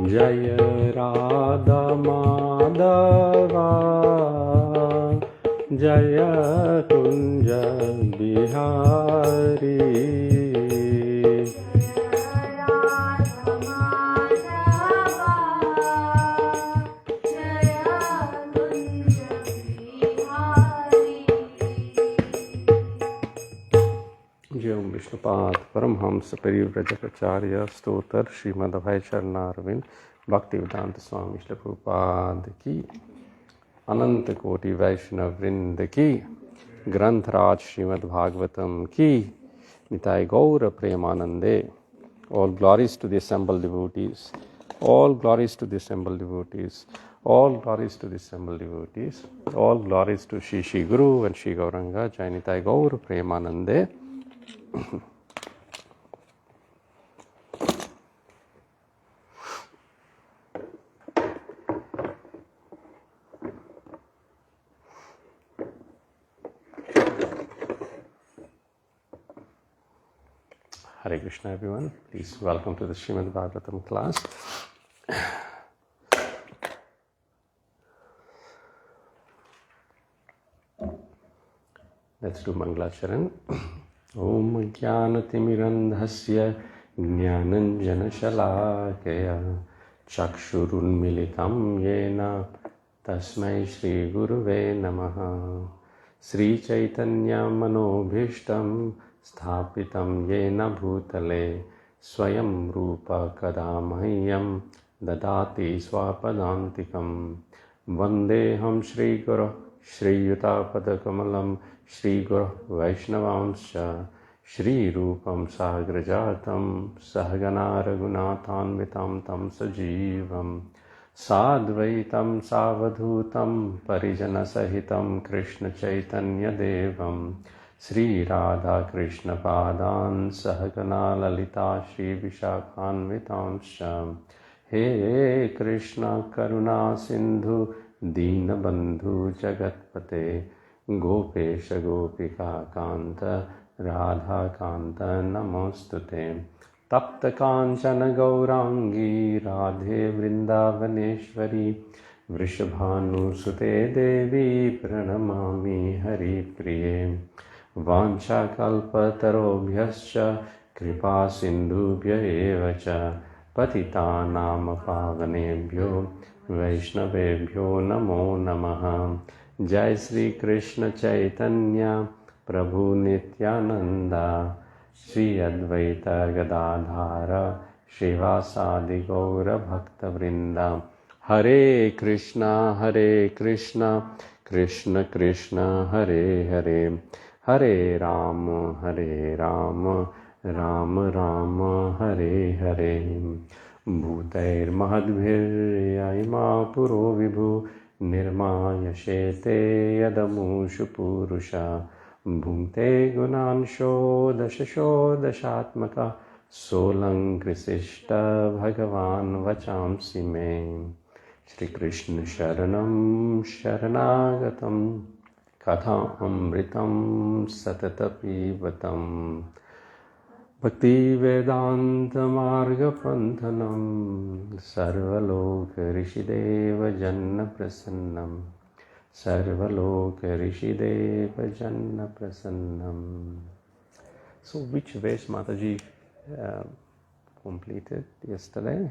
Jaya Radha Madhava Jaya Kunja Bihari Vishnupad Paramhans परिव्रजकाचार्य स्तोत्र श्रीमद् अभय चरणारविंद भक्तिवेदांत स्वामी श्री प्रभुपाद की अनंत कोटि वैष्णव वृंद की ग्रंथराज श्रीमद् भागवतम की निताय गौर प्रेमानंदे. All glories to the assembled devotees. All glories to the assembled devotees. All glories to the assembled devotees. All glories to Shri Guru and Shri Gauranga. Jai Nitai Gaur Premanande. Hare Krishna everyone. Please welcome to the Srīmad Bhāgavatam class. Let's do Mangalacharan. Om Jnanatimmirandhasya Jnananjanashalakaya Chakshurunmilitam Yena Tasmai Shri Guruve Namaha. Sri Chaitanya Manobhishtam Sthapitam Yena Bhutale Swayam Rupa Kadamahyam Dadati Swapadantikam Vandeham Shri Guru Shri Yutapadakammalam Shri Guru Vaishnavamscha Shri Rupam Sagrajatam Sahagana Raghunathanvitam Tam Sajivam Sadvaitam Savadhutam Parijana Sahitam Krishna Chaitanya Devam Sri Radha Krishna Padan Sahagana Lalita Shri Vishakhanvitamscha He Krishna Karuna Sindhu Dīnabandhu Jagatpate Gopesha Gopika Kanta Radha Kanta Namostute Tapta Kanchana Gaurangi Radhe Vrindavaneshwari Vrishabhanu Sute Devi Pranamami Hari Priye Vancha Kalpatarobhyascha Kripa Sindhubhya Evacha Patitanam Pavanebhyo Vaishnavebhyo Namo Namaha. Jai Sri Krishna Chaitanya Prabhu Nityananda Sri Advaita Gadadhara Srivasadi Gaura Bhakta Vrinda. Hare Krishna Krishna Krishna Hare Hare Hare Rama Rama Rama Hare Hare. Bhutair mahadbhirayama puro vibhu nirmaya shete yadamushu purusha bhunte gunansho dashasho dashatmaka solang krisishta bhagavan vachamsi me. Shri Krishna sharanam sharanagatam katha amritam satata pibatam Bhakti Vedanta Marga Panthanam Sarvaloka Rishideva Janna Prasannam Sarvaloka Rishideva Janna Prasannam. So which verse Mataji completed yesterday?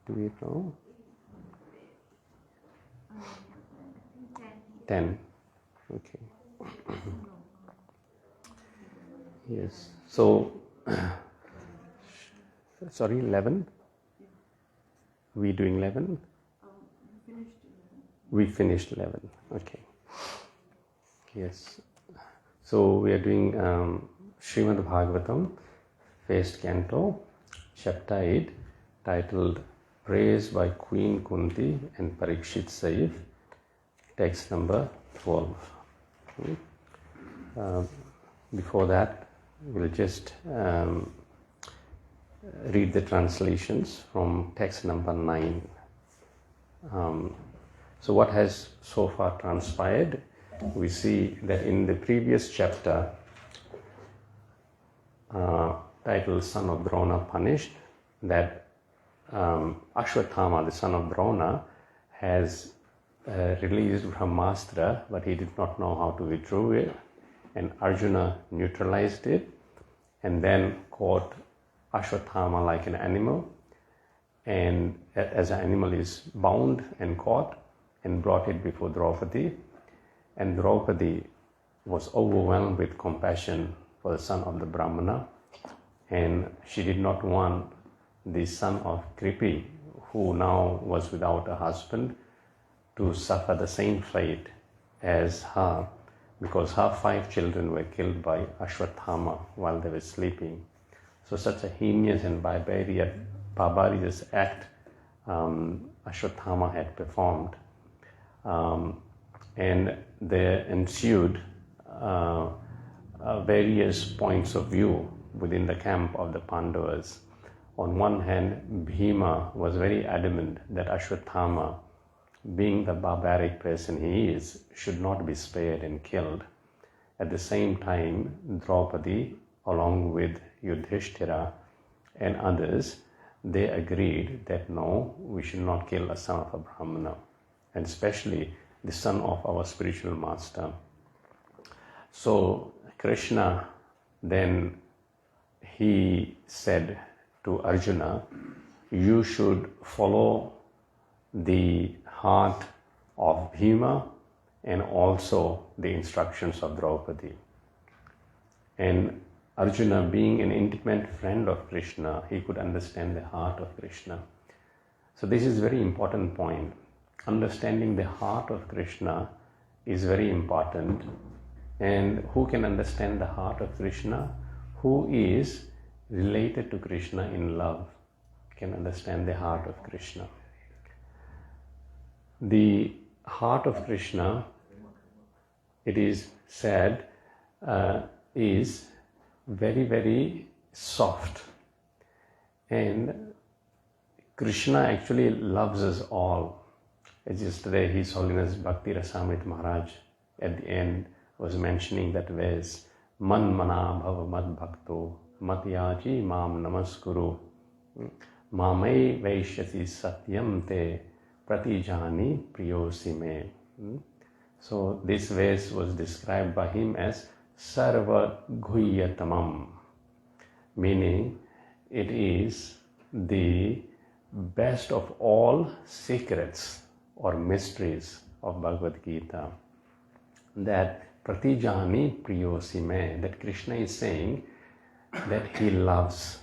Do you know? 10. Okay. Yes. So, sorry, 11? We doing 11? We finished 11. Okay. Yes. So, we are doing Srīmad Bhāgavatam, first canto, chapter 8, titled Praise by Queen Kuntī and Parīkṣit Saif, text number 12. Before that, we'll just read the translations from text number 9. So what has so far transpired? We see that in the previous chapter, titled Son of Drona Punished, that Ashwatthama, the son of Drona, has released Brahmastra, but he did not know how to withdraw it, and Arjuna neutralized it and then caught Ashwatthama like an animal, and as an animal is bound and caught, and brought it before Draupadi, and Draupadi was overwhelmed with compassion for the son of the Brahmana, and she did not want the son of Kripi, who now was without a husband, to suffer the same fate as her, because her 5 children were killed by Ashwatthama while they were sleeping. So such a heinous and barbarous act Ashwatthama had performed. And there ensued various points of view within the camp of the Pandavas. On one hand, Bhima was very adamant that Ashwatthama, being the barbaric person he is, should not be spared and killed. At the same time, Draupadi, along with Yudhishthira and others, they agreed that no, we should not kill a son of a Brahmana, and especially the son of our spiritual master. So Krishna then, he said to Arjuna, you should follow the heart of Bhima and also the instructions of Draupadi. And Arjuna, being an intimate friend of Krishna, he could understand the heart of Krishna. So this is a very important point. Understanding the heart of Krishna is very important. And who can understand the heart of Krishna? Who is related to Krishna in love can understand the heart of Krishna. The heart of Krishna, it is said, is very, very soft. And Krishna actually loves us all. As yesterday, His Holiness Bhakti Rasamrit Maharaj at the end was mentioning that verse, Man mana bhava mad bhakto matyaji mam namaskuru mamai vaishyasi satyam te pratijani priyosi me. So this verse was described by him as Sarva Guhyatamam, meaning it is the best of all secrets or mysteries of Bhagavad Gita, that Pratijani Priyosi me, that Krishna is saying that he loves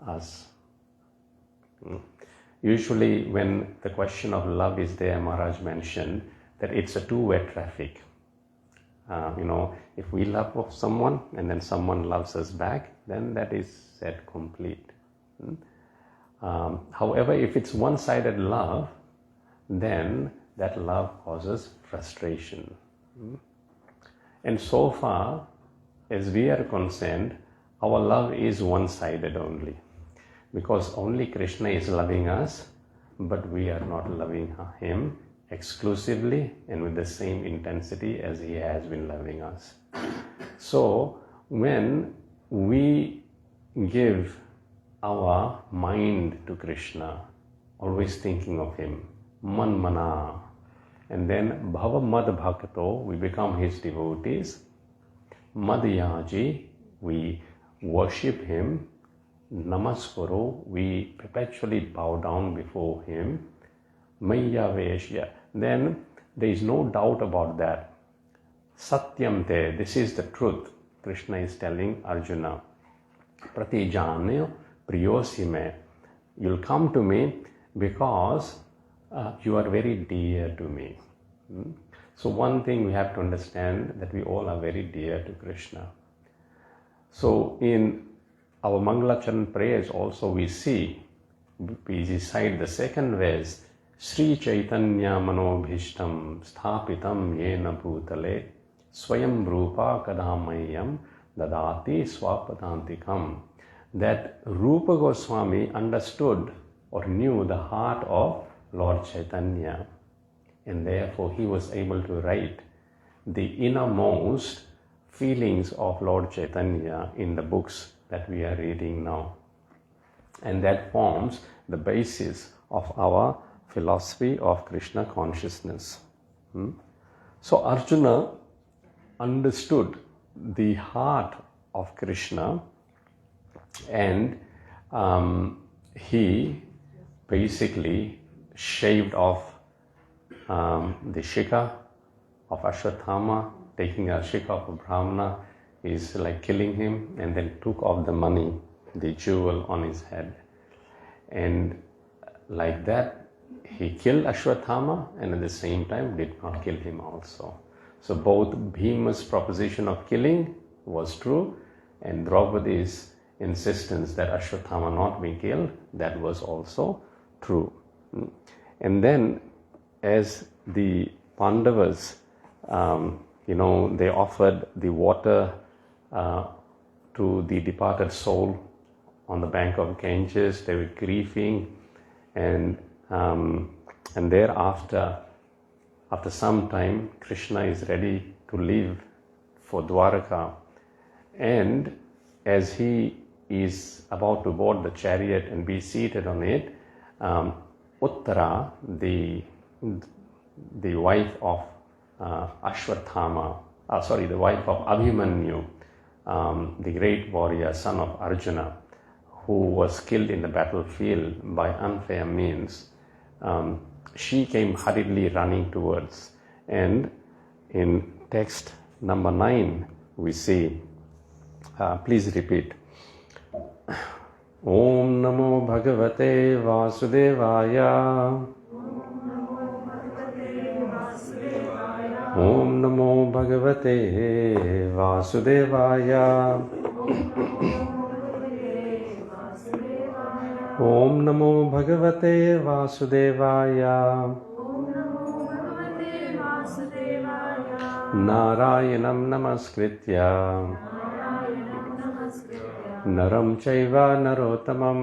us. Usually when the question of love is there, Maharaj mentioned that it's a two-way traffic. If we love someone and then someone loves us back, then that is said complete. However, if it's one-sided love, then that love causes frustration. And so far as we are concerned, our love is one-sided only, because only Krishna is loving us, but we are not loving him exclusively and with the same intensity as he has been loving us. So when we give our mind to Krishna, always thinking of him, man mana, and then bhava mad bhakto, we become his devotees, madhyaji, we worship him, namaskuru, we perpetually bow down before him, maya veshya, then there is no doubt about that. Satyam te, this is the truth. Krishna is telling Arjuna, pratijanya priyosime, you'll come to me because you are very dear to me. So one thing we have to understand, that we all are very dear to Krishna. So in our Mangalacharan prayers also we see, we recite the second verse, Sri Chaitanya Manobhishtam Sthapitam Yena Bhutale Swayam Rupa Kadamayam Dadati Swapadantikam. That Rupa Goswami understood or knew the heart of Lord Chaitanya, and therefore he was able to write the innermost feelings of Lord Chaitanya in the books that we are reading now. And that forms the basis of our philosophy of Krishna consciousness. So Arjuna understood the heart of Krishna, and he basically shaved off the shikha of Ashwatthama. Taking a shikha of a Brahmana is like killing him, and then took off the money, the jewel on his head. And like that, he killed Ashwatthama, and at the same time did not kill him also. So both Bhima's proposition of killing was true, and Draupadi's insistence that Ashwatthama not be killed, that was also true. And then as the Pandavas, they offered the water to the departed soul on the bank of Ganges. They were grieving, and thereafter, after some time, Krishna is ready to leave for Dwaraka, and as he is about to board the chariot and be seated on it, Uttara, the wife of Ashwatthama, the wife of Abhimanyu, the great warrior, son of Arjuna, who was killed in the battlefield by unfair means, she came hurriedly running towards. And in text number 9, we see, please repeat, Om Namo Bhagavate Vasudevaya. Om Namo Bhagavate Vasudevaya. Om Namo Bhagavate Vasudevaya. Narayanam Namaskritya Naram Chaiva Narottamam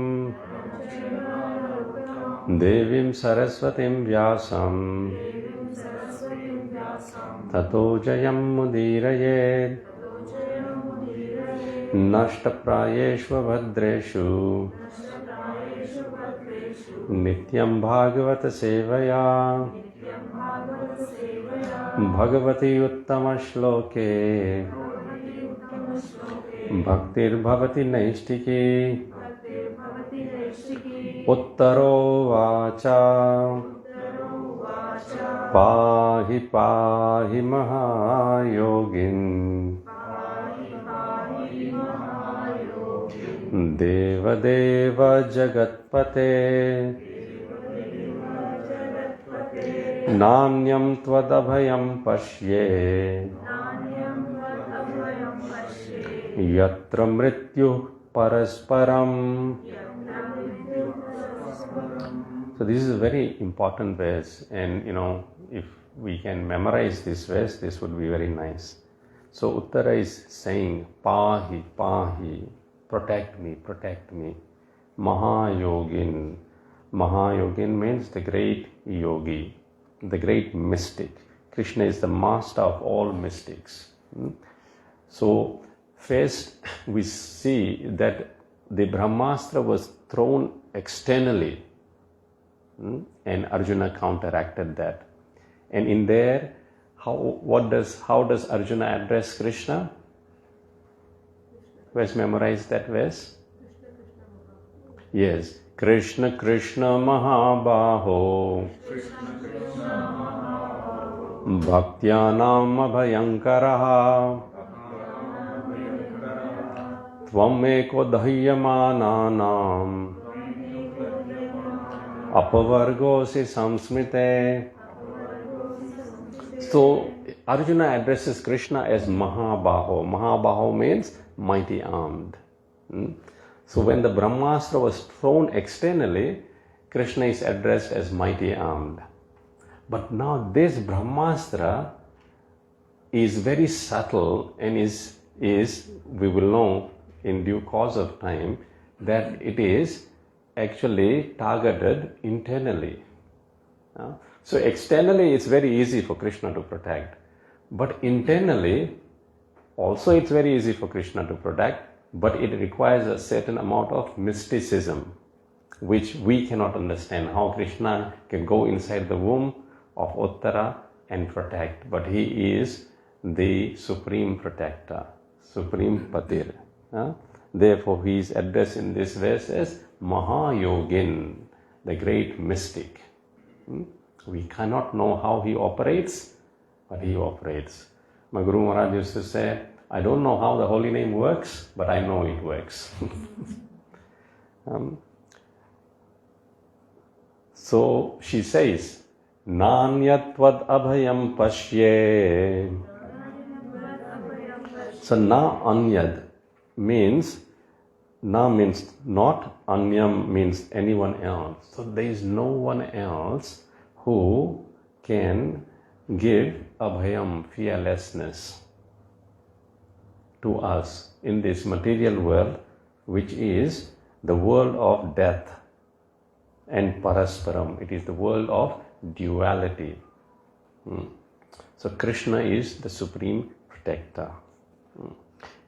Devim Saraswatim Vyasam Tato Jayam Mudirayed Nashtaprayeshva Bhadreshu Nityam Bhagavata Sevaya Bhagavati Uttama Shloke Bhaktir Bhavati Naistiki Uttaro Vacha Pahi Pahi Mahayogin Deva Deva Jagatpate Namnyam Tvadabhayam Pashye Yatra Mrityu Parasparam. So this is a very important verse, and if we can memorize this verse, this would be very nice. So Uttara is saying, Pahi, Pahi, protect me, protect me. Mahayogin. Mahayogin means the great yogi, the great mystic. Krishna is the master of all mystics. So first we see that the Brahmastra was thrown externally, and Arjuna counteracted that. And in there, how does Arjuna address Krishna? Who has memorized that verse? Yes. Krishna Krishna Mahabaho Bhaktyanam Abhayankaraha Tvam eko dahyamananam Apavargosi samsmite. So Arjuna addresses Krishna as Mahabaho. Mahabaho means mighty armed. So when the Brahmastra was thrown externally, Krishna is addressed as mighty armed. But now this Brahmastra is very subtle, and is we will know in due course of time that it is actually targeted internally. So externally it's very easy for Krishna to protect, but internally also it's very easy for Krishna to protect, but it requires a certain amount of mysticism. which we cannot understand. How Krishna can go inside the womb of Uttara and protect, but he is the supreme protector, supreme patir. Therefore, he is addressed in this verse as Mahayogin, the great mystic. We cannot know how he operates, but he operates. My Guru Maharaj used to say, I don't know how the holy name works, but I know it works. So she says, Nanyatvad abhayam pashye. So na anyad means, na means not, anyam means anyone else. So there is no one else who can give abhayam, fearlessness, to us in this material world, which is the world of death and parasparam. It is the world of duality. So Krishna is the supreme protector.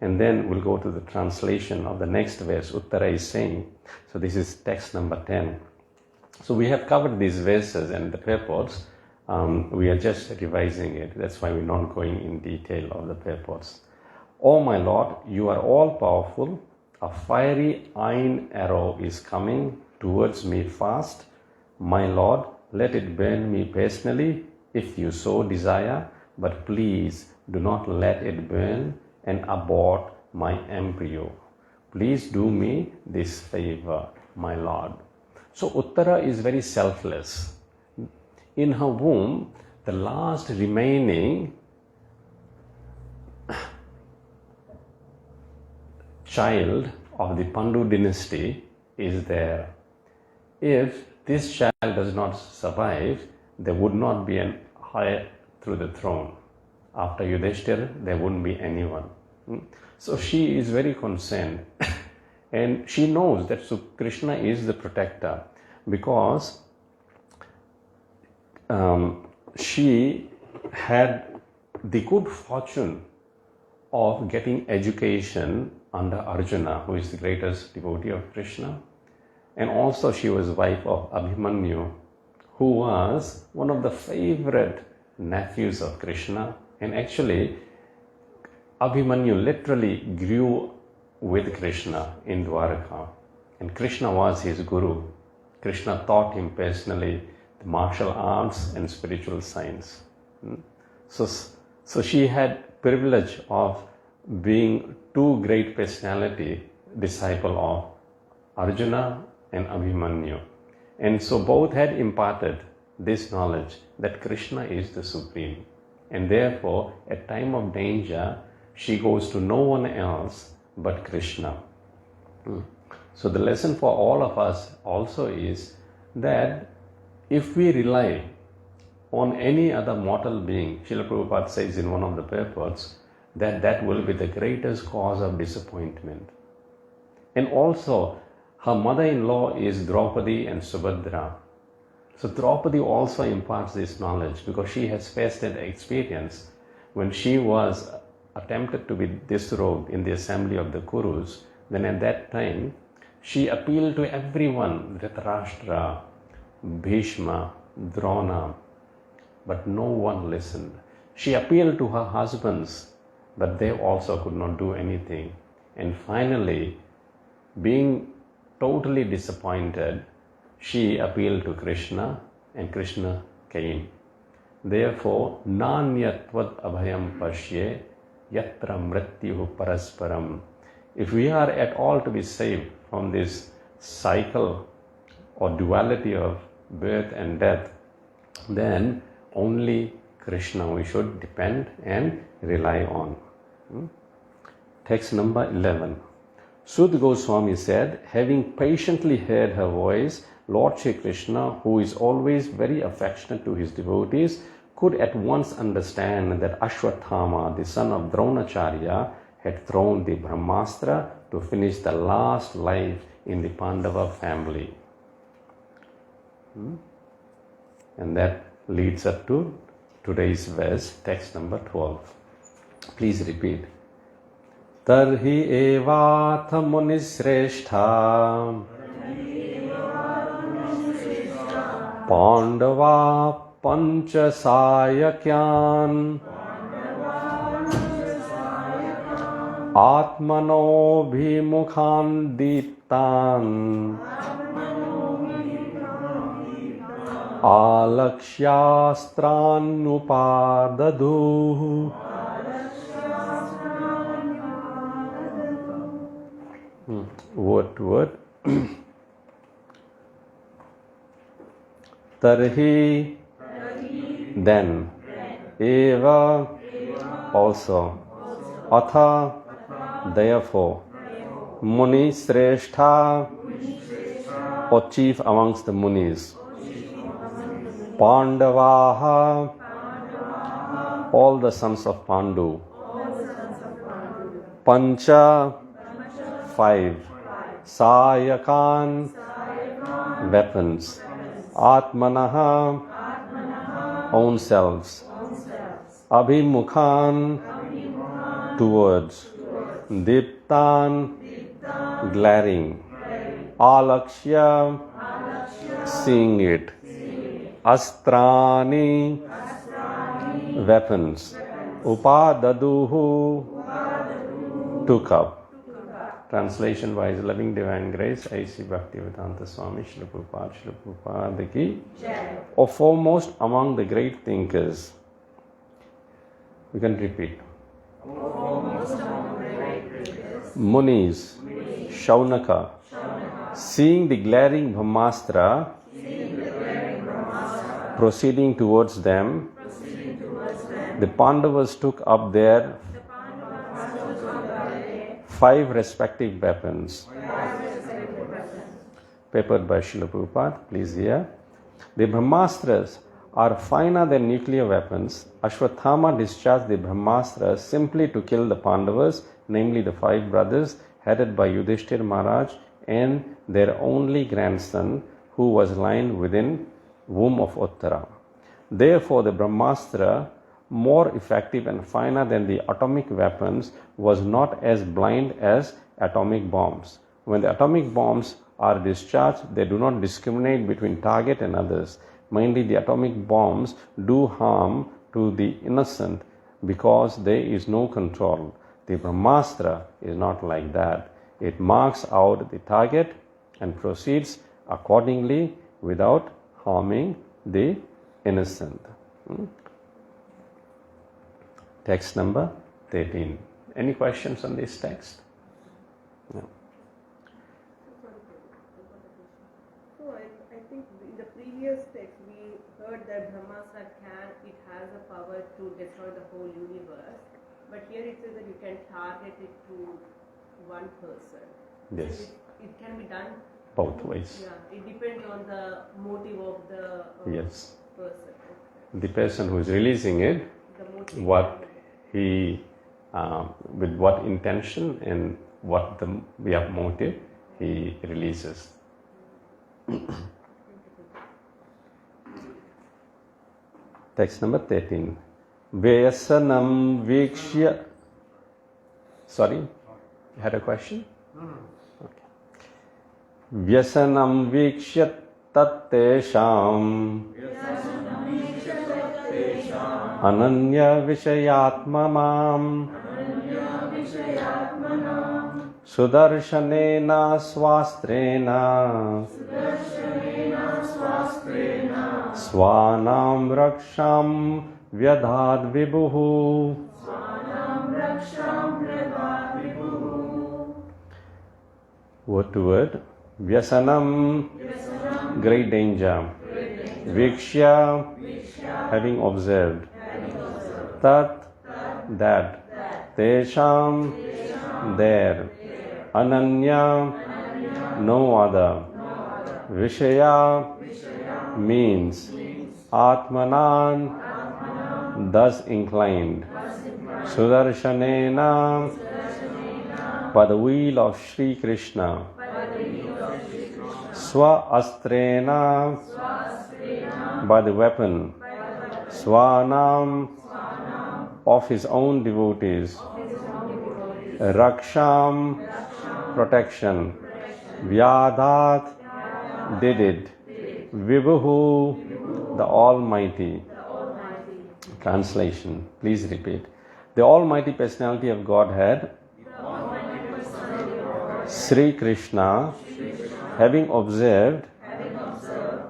And then we'll go to the translation of the next verse. Uttara is saying, so this is text number 10. So we have covered these verses and the purports. We are just revising it. That's why we're not going in detail of the purports. O my Lord, you are all powerful. A fiery iron arrow is coming towards me fast. My Lord, let it burn me personally if you so desire, but please do not let it burn and abort my embryo. Please do me this favor, my Lord. So Uttara is very selfless. In her womb, the last remaining child of the Pandu dynasty is there. If this child does not survive, there would not be an heir through the throne. After Yudhishthira, there wouldn't be anyone. So she is very concerned. And she knows that Krishna is the protector, because she had the good fortune of getting education under Arjuna, who is the greatest devotee of Krishna. And also she was wife of Abhimanyu, who was one of the favorite nephews of Krishna. And actually, Abhimanyu literally grew with Krishna in Dwarka. And Krishna was his guru. Krishna taught him personally the martial arts and spiritual science. So she had privilege of being two great personality, disciple of Arjuna and Abhimanyu. And so both had imparted this knowledge that Krishna is the supreme. And therefore, at time of danger, she goes to no one else but Krishna. So the lesson for all of us also is that if we rely on any other mortal being, Srila Prabhupada says in one of the purports, that will be the greatest cause of disappointment. And also, her mother-in-law is Draupadi and Subhadra. So Draupadi also imparts this knowledge, because she has faced that experience when she was attempted to be disrobed in the assembly of the Kurus. Then at that time, she appealed to everyone, Dhritarashtra, Bhishma, Drona, but no one listened. She appealed to her husbands, but they also could not do anything. And finally, being totally disappointed, she appealed to Krishna, and Krishna came. Therefore, Nanyatvad abhayam pashye yatra mrityuh parasparam. If we are at all to be saved from this cycle or duality of birth and death, then only Krishna we should depend and rely on. Text number 11. Sud Goswami said, having patiently heard her voice, Lord Shri Krishna, who is always very affectionate to his devotees, could at once understand that Ashwatthama, the son of Dronacharya, had thrown the Brahmastra to finish the last life in the Pandava family. And that leads up to today's verse, text number 12. Please repeat. Tarhi evatha munisreshtha Pandava pancha sayakyan Atmano bhimukhan diptan Alakshastran upadadu. Word to word. Tarhi, then. Eva, also. Atha, therefore. Muni Sreshta, or chief amongst the Munis. Pandavaha, all the sons of Pandu. Pancha, 5. Sayakan, weapons. Atmanaha, own selves. Abhimukhan, towards. Diptan, glaring. Alakshya, seeing it. Astrani, weapons. Upadaduhu, took up. Translation by His Loving Divine Grace, A.C. Bhaktivedanta Swami Śrīla Prabhupada ki. Or foremost among the great thinkers. We can repeat. Munis, Shaunaka, seeing the glaring Brahmastra proceeding towards them, the Pandavas took up their 5 respective weapons. Papered by Srila Prabhupada, please hear. The Brahmastras are finer than nuclear weapons. Ashwathama discharged the Brahmastras simply to kill the Pandavas, namely the 5 brothers headed by Yudhishthira Maharaj and their only grandson who was lying within womb of Uttara. Therefore, the Brahmastra, more effective and finer than the atomic weapons, was not as blind as atomic bombs. When the atomic bombs are discharged, they do not discriminate between target and others. Mainly, the atomic bombs do harm to the innocent because there is no control. The Brahmastra is not like that. It marks out the target and proceeds accordingly without harming the innocent. Text number 13. Any questions on this text? No. So I think in the previous text we heard that Brahmastra has a power to destroy the whole universe. But here it says that you can target it to one person. Yes. So it can be done both ways. Yeah, it depends on the motive of the yes. person. The person who is releasing it, what he, with what intention and what the motive he releases. Text number 13. Vyasanam vikshya. Sorry, you had a question? Okay. Vyasanam vikshya tattesham ananya vishayatmanam sudarshanena swastrena svanam raksham vyadhad vibhuhu. Word to word. Vyasanam, great danger. Vikshya, having observed. Tat, that. Tesham, there. Ananya, no other. Vishaya, means. Atmanan, thus inclined. Sudarshanena, by the wheel of Sri Krishna. Swa astrena, by the weapon. Swanam, of his own devotees. Raksham, protection. Vyadhat, did it. Vibhuhu, the Almighty. Translation, please repeat. The Almighty Personality of Godhead, Sri Krishna, having observed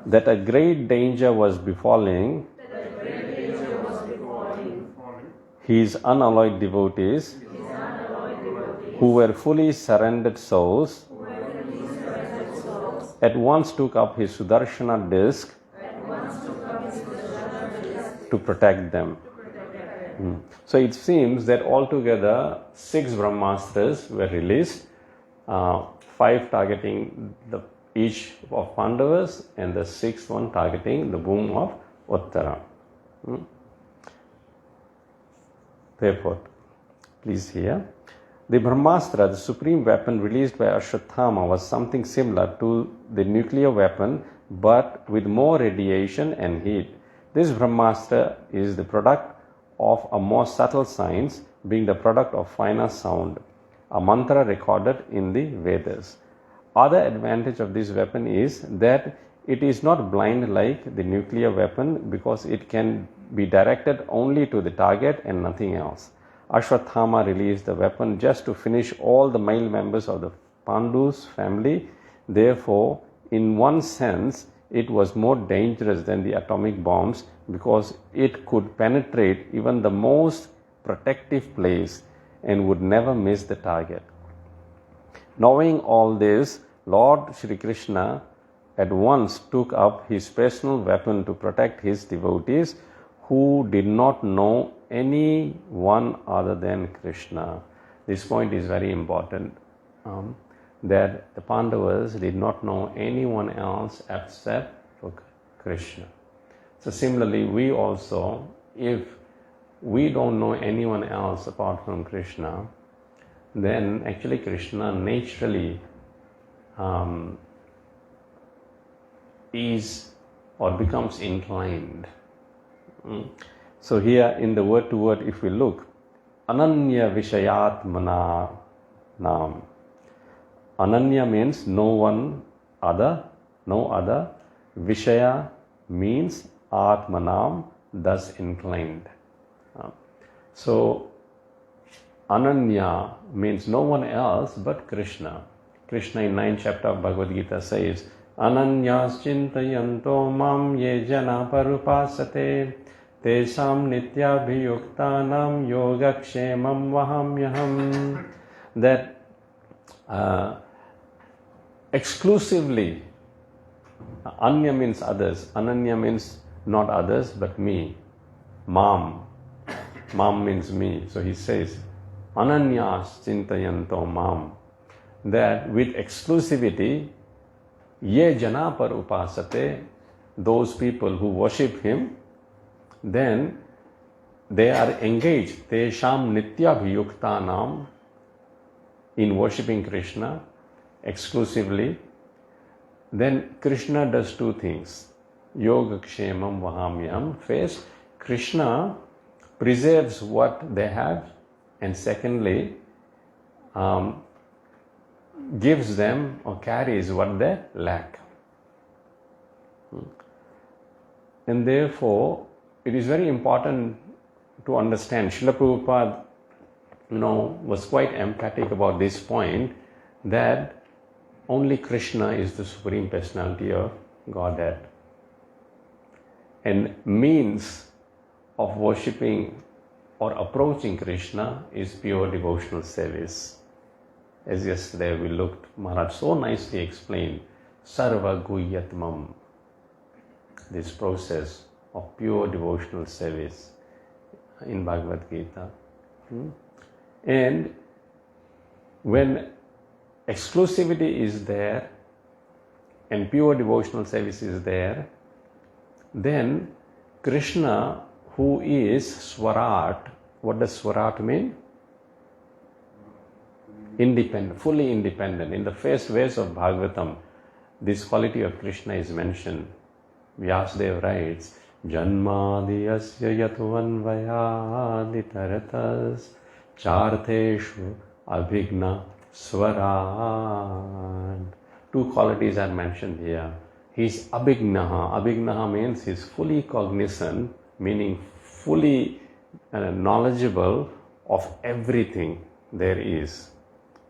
that a great danger was befalling his unalloyed devotees who were fully surrendered souls, at once took up his Sudarshana disc to protect them. So it seems that altogether 6 Brahmastras were released, 5 targeting each of Pandavas and the 6th one targeting the womb of Uttara. Therefore, please hear. The Brahmastra, the supreme weapon released by Ashwatthama, was something similar to the nuclear weapon but with more radiation and heat. This Brahmastra is the product of a more subtle science, being the product of finer sound, a mantra recorded in the Vedas. Other advantage of this weapon is that it is not blind like the nuclear weapon because it can be directed only to the target and nothing else. Ashwatthama released the weapon just to finish all the male members of the Pandu's family. Therefore, in one sense, it was more dangerous than the atomic bombs because it could penetrate even the most protective place and would never miss the target. Knowing all this, Lord Shri Krishna at once took up his personal weapon to protect his devotees who did not know any one other than Krishna. This point is very important, that the Pandavas did not know anyone else except for Krishna. So similarly, we also, if we don't know anyone else apart from Krishna, then actually Krishna naturally is or becomes inclined. So here in the word to word, if we look, Ananya Vishayatmana Nam. Ananya means no other. Vishaya means Atmanam, thus inclined. So Ananya means no one else but Krishna. Krishna in 9th chapter of Bhagavad Gita says, Ananyas chintayanto mam ye jana parupasate tesam nityabhiyuktanam yogakshemam vahamyaham. That exclusively, Anya means others, Ananya means not others but me, Mam. Mam means me. So he says, Ananyas chintayanto mam. That with exclusivity, ye jana par upasate, those people who worship him, then they are engaged, tesham nityabhiyuktanam, in worshipping Krishna exclusively. Then Krishna does 2 things. Yogakshemam vahamyam. First, Krishna preserves what they have, and secondly, gives them or carries what they lack. And therefore, it is very important to understand. Srila Prabhupada, was quite emphatic about this point, that only Krishna is the Supreme Personality of Godhead. And means of worshipping or approaching Krishna is pure devotional service. As yesterday we looked, Maharaj so nicely explained Sarva Guhyatmam, this process of pure devotional service in Bhagavad Gita. And when exclusivity is there and pure devotional service is there, then Krishna, who is Swarat, what does Swarat mean? Independent, fully independent. In the first verse of Bhagavatam, this quality of Krishna is mentioned. Vyasadeva writes, Janmadiyasya yatvanvayaditaratas charteshu abhigna swarat. 2 qualities are mentioned here. He's abhignaha. Abhignaha means he's fully cognizant, meaning fully knowledgeable of everything there is.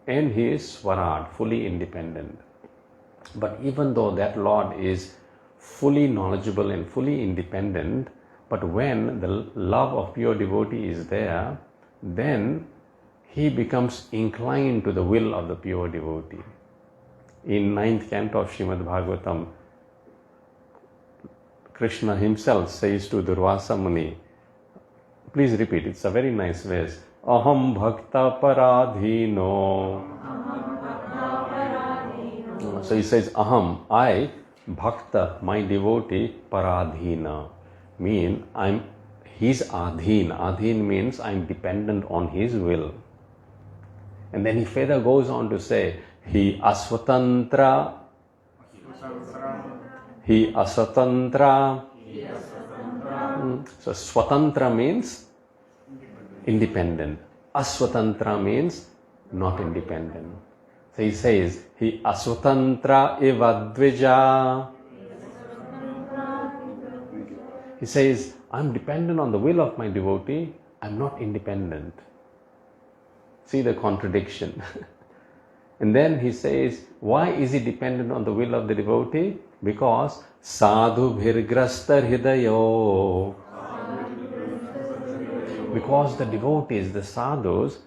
And he is Swarad, fully independent. But even though that Lord is fully knowledgeable and fully independent, but when the love of pure devotee is there, then he becomes inclined to the will of the pure devotee. In 9th canto of Srīmad Bhāgavatam, Krishna himself says to Durvasa Muni, please repeat, it's a very nice verse, Aham bhakta paradhino. So he says, Aham, I, bhakta, my devotee, paradhina, mean I'm his adhin. Adhin means I'm dependent on his will. And then he further goes on to say, he asvatantra, he asatantra. So swatantra means independent. Aswatantra means not independent. So he says, he aswatantra eva dvija. He says, I'm dependent on the will of my devotee, I'm not independent. See the contradiction. And then he says, why is he dependent on the will of the devotee? Because sadhu bhirgrasta hidayo. Because the devotees, the sadhus,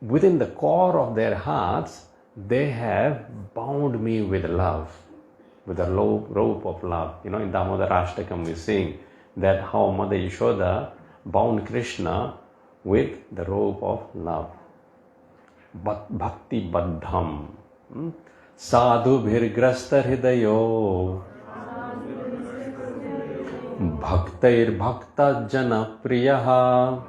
within the core of their hearts, they have bound me with love, with a rope of love. You know, in Damodar Ashtakam we sing that how Mother Yashoda bound Krishna with the rope of love. Bhakti baddham. Sadhu bhirgrasta hidayo. Bhaktair bhakta jana priyaha.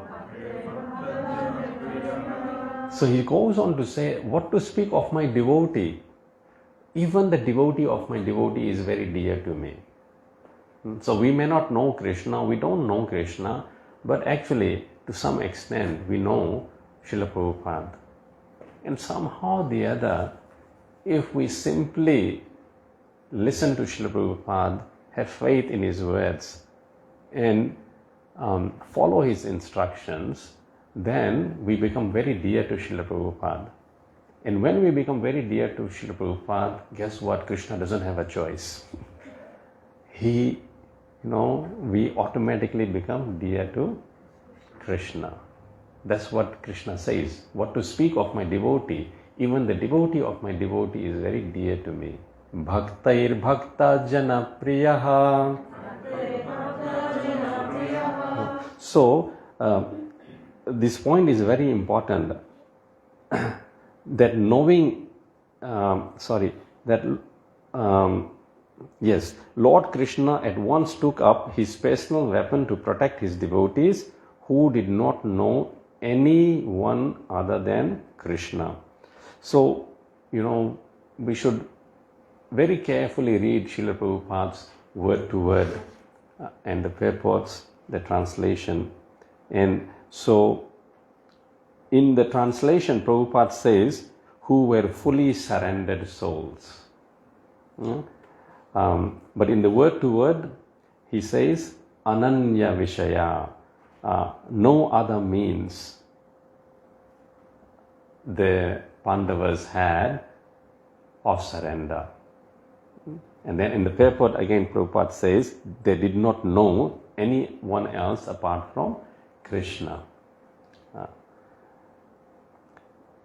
So he goes on to say, what to speak of my devotee? Even the devotee of my devotee is very dear to me. So we may not know Krishna, we don't know Krishna, but actually to some extent we know Srila Prabhupada. And somehow or the other, if we simply listen to Srila Prabhupada, have faith in his words, and follow his instructions, then we become very dear to Srila Prabhupada. And when we become very dear to Srila Prabhupada, guess what? Krishna doesn't have a choice. We automatically become dear to Krishna. That's what Krishna says. What to speak of my devotee? Even the devotee of my devotee is very dear to me. Bhaktair bhakta jana priyaha. So, this point is very important. That knowing, Lord Krishna at once took up his personal weapon to protect his devotees who did not know anyone other than Krishna. So, we should very carefully read Srila Prabhupada's word to word and the purports, the translation. And so, in the translation, Prabhupada says, who were fully surrendered souls. But in the word to word, he says, Ananya Vishaya, no other means the Pandavas had of surrender. And then in the purport again, Prabhupada says, they did not know anyone else apart from Krishna.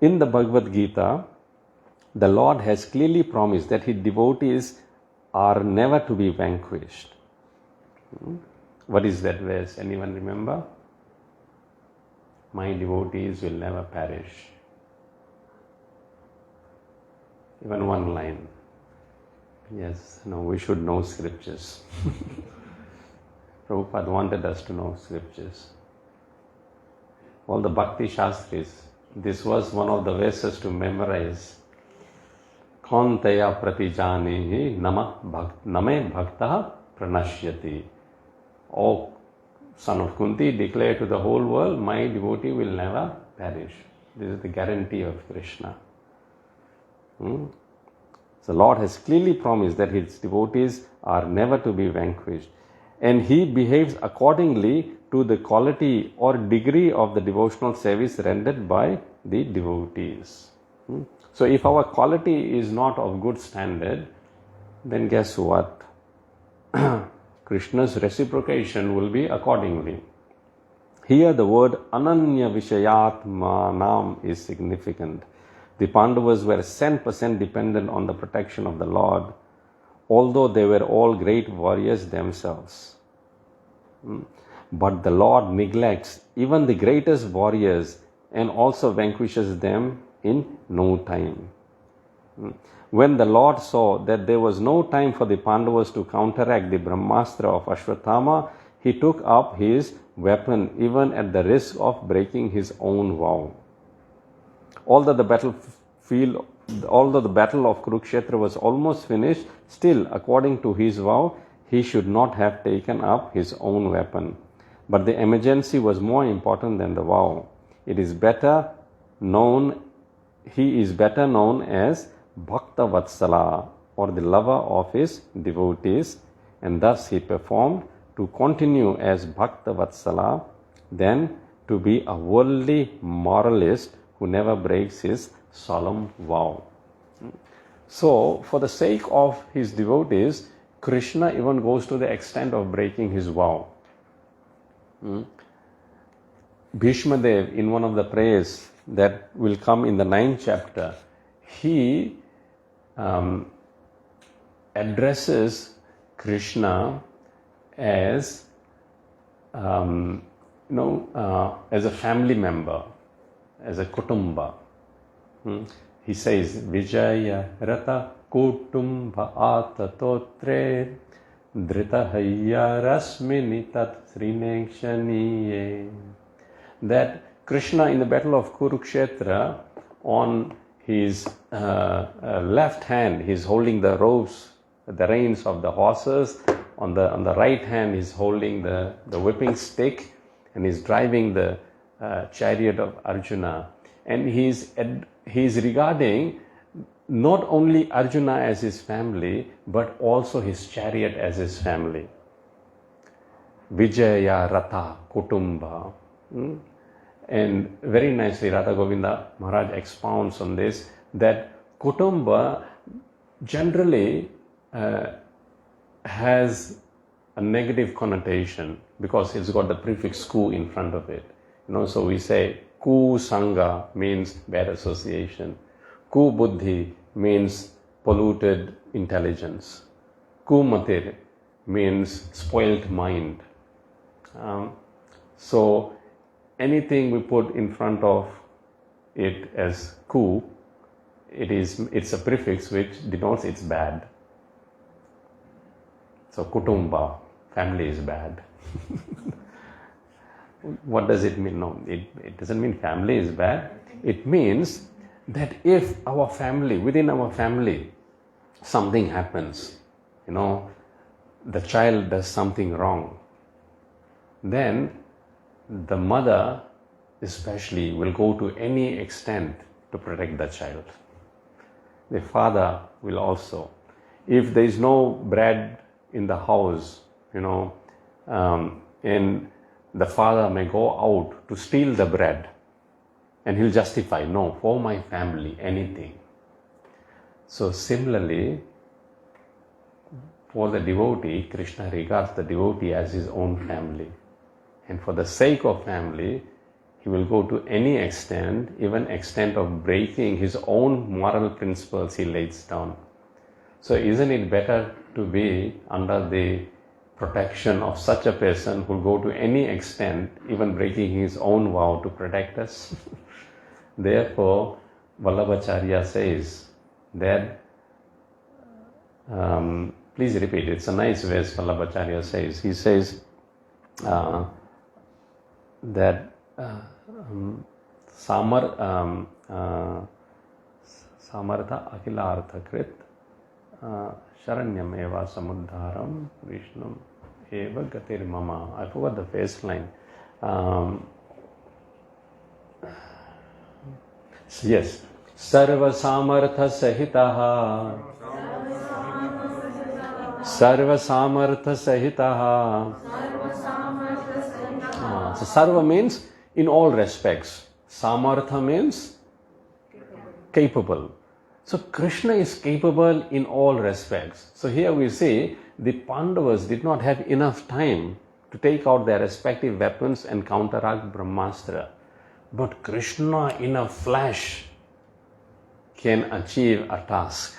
In the Bhagavad Gita, the Lord has clearly promised that his devotees are never to be vanquished. What is that verse? Anyone remember? My devotees will never perish. Even one line. Yes, we should know scriptures. Prabhupada wanted us to know scriptures. All the Bhakti Shastris, this was one of the verses to memorize. Kauntaya pratijanehi name bhaktaha pranashyati. O son of Kuntī, declare to the whole world, my devotee will never perish. This is the guarantee of Krishna. The Lord has clearly promised that His devotees are never to be vanquished. And He behaves accordingly to the quality or degree of the devotional service rendered by the devotees. So if our quality is not of good standard, then guess what? Krishna's reciprocation will be accordingly. Here the word Ananya Vishayatmanam is significant. The Pandavas were 100% dependent on the protection of the Lord, although they were all great warriors themselves. But the Lord neglects even the greatest warriors and also vanquishes them in no time. When the Lord saw that there was no time for the Pandavas to counteract the Brahmastra of Ashwatthama, He took up his weapon even at the risk of breaking his own vow. Although the battle of Kurukshetra was almost finished, still, according to his vow, he should not have taken up his own weapon. But the emergency was more important than the vow. He is better known as Bhakta Vatsala, or the lover of his devotees, and thus he performed to continue as Bhakta Vatsala than to be a worldly moralist who never breaks his solemn vow. So, for the sake of his devotees, Krishna even goes to the extent of breaking his vow. Bhishma Dev, in one of the prayers that will come in the 9th chapter, he addresses Krishna as as a family member, as a kutumba. He says, Vijaya Rata Kutumba Atatotre Dritahaya Rasmini Tat Srinekshaniye. That Krishna in the battle of Kurukshetra, on his left hand he is holding the ropes, the reins of the horses. On the right hand he's holding the whipping stick, and he's driving the chariot of Arjuna. And he's regarding not only Arjuna as his family, but also his chariot as his family. Vijaya Ratha Kutumba. And very nicely Radha Govinda Maharaj expounds on this, that Kutumba generally has a negative connotation because it's got the prefix ku in front of it. So we say ku sangha means bad association. Ku buddhi means polluted intelligence. Ku matir means spoilt mind. So anything we put in front of it as ku, it's a prefix which denotes it's bad. So kutumba, family is bad. What does it mean? No, it doesn't mean family is bad. It means that if our family, within our family, something happens, the child does something wrong, then the mother especially will go to any extent to protect the child. The father will also. If there is no bread in the house, and the father may go out to steal the bread, and he'll justify, no, for my family, anything. So similarly, for the devotee, Krishna regards the devotee as his own family. And for the sake of family, he will go to any extent, even extent of breaking his own moral principles he lays down. So isn't it better to be under the protection of such a person who will go to any extent, even breaking his own vow to protect us? Therefore, Vallabhacharya says that, please repeat, it's a nice verse Vallabhacharya says. He says that Samartha Akhilartha Krit Sharanyam Eva Samudharam Vishnum Eva Gatir Mama. I forgot the first line. Yes. Sarva Samartha Sahitaha Sarva Samartha Sahitaha. So Sarva means in all respects. Samartha means capable. So Krishna is capable in all respects. So here we see the Pandavas did not have enough time to take out their respective weapons and counteract Brahmastra. But Krishna in a flash can achieve a task.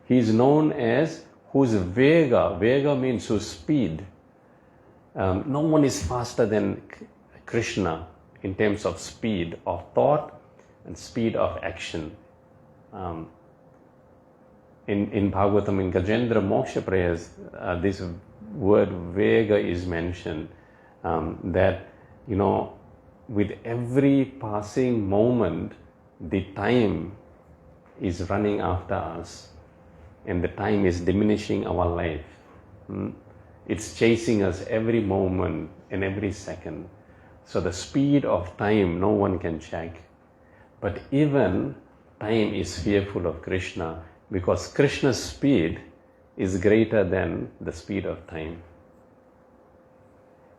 He is known as whose Vega. Vega means whose speed. No one is faster than Krishna in terms of speed of thought and speed of action. In Bhāgavatam, in Gajendra Moksha prayers, this word Vega is mentioned. That, with every passing moment, the time is running after us. And the time is diminishing our life. It's chasing us every moment and every second. So the speed of time, no one can check. But even time is fearful of Krishna, because Krishna's speed is greater than the speed of time.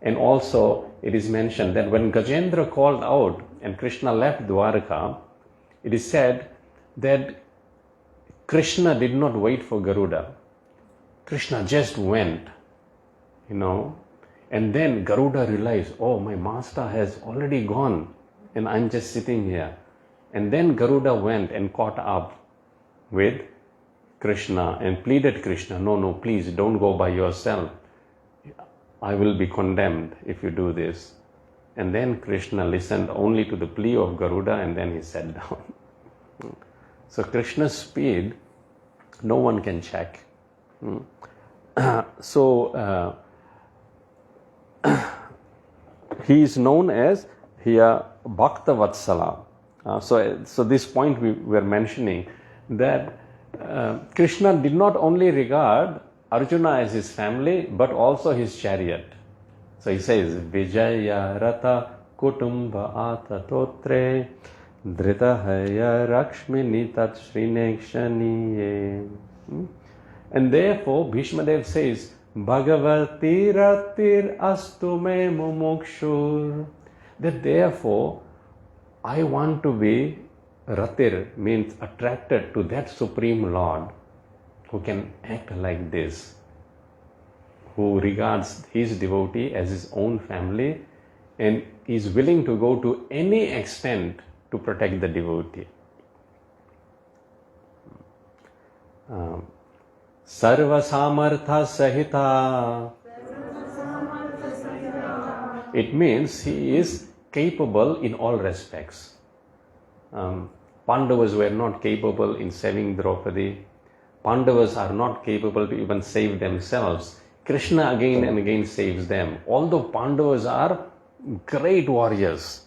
And also it is mentioned that when Gajendra called out and Krishna left Dwarka, it is said that Krishna did not wait for Garuda. Krishna just went, and then Garuda realized, oh, my master has already gone and I'm just sitting here. And then Garuda went and caught up with Krishna and pleaded Krishna, no, please don't go by yourself. I will be condemned if you do this. And then Krishna listened only to the plea of Garuda, and then he sat down. So Krishna's speed, no one can check. So he is known as here Bhakta Vatsala. So this point we were mentioning, that Krishna did not only regard Arjuna as his family, but also his chariot. So he says, Vijaya Rata Kutumba Ata Totre Dhritahaya Rakshmini Tat Srinekshaniye. And therefore Bhishmadev says, Bhagavati Ratir Astu Me Mumukshur. That therefore I want to be Ratir, means attracted to that Supreme Lord who can act like this, who regards his devotee as his own family and is willing to go to any extent to protect the devotee. Sarva Samartha Sahita. It means he is capable in all respects. Pandavas were not capable in saving Draupadi. Pandavas are not capable to even save themselves. Krishna again and again saves them. Although Pandavas are great warriors,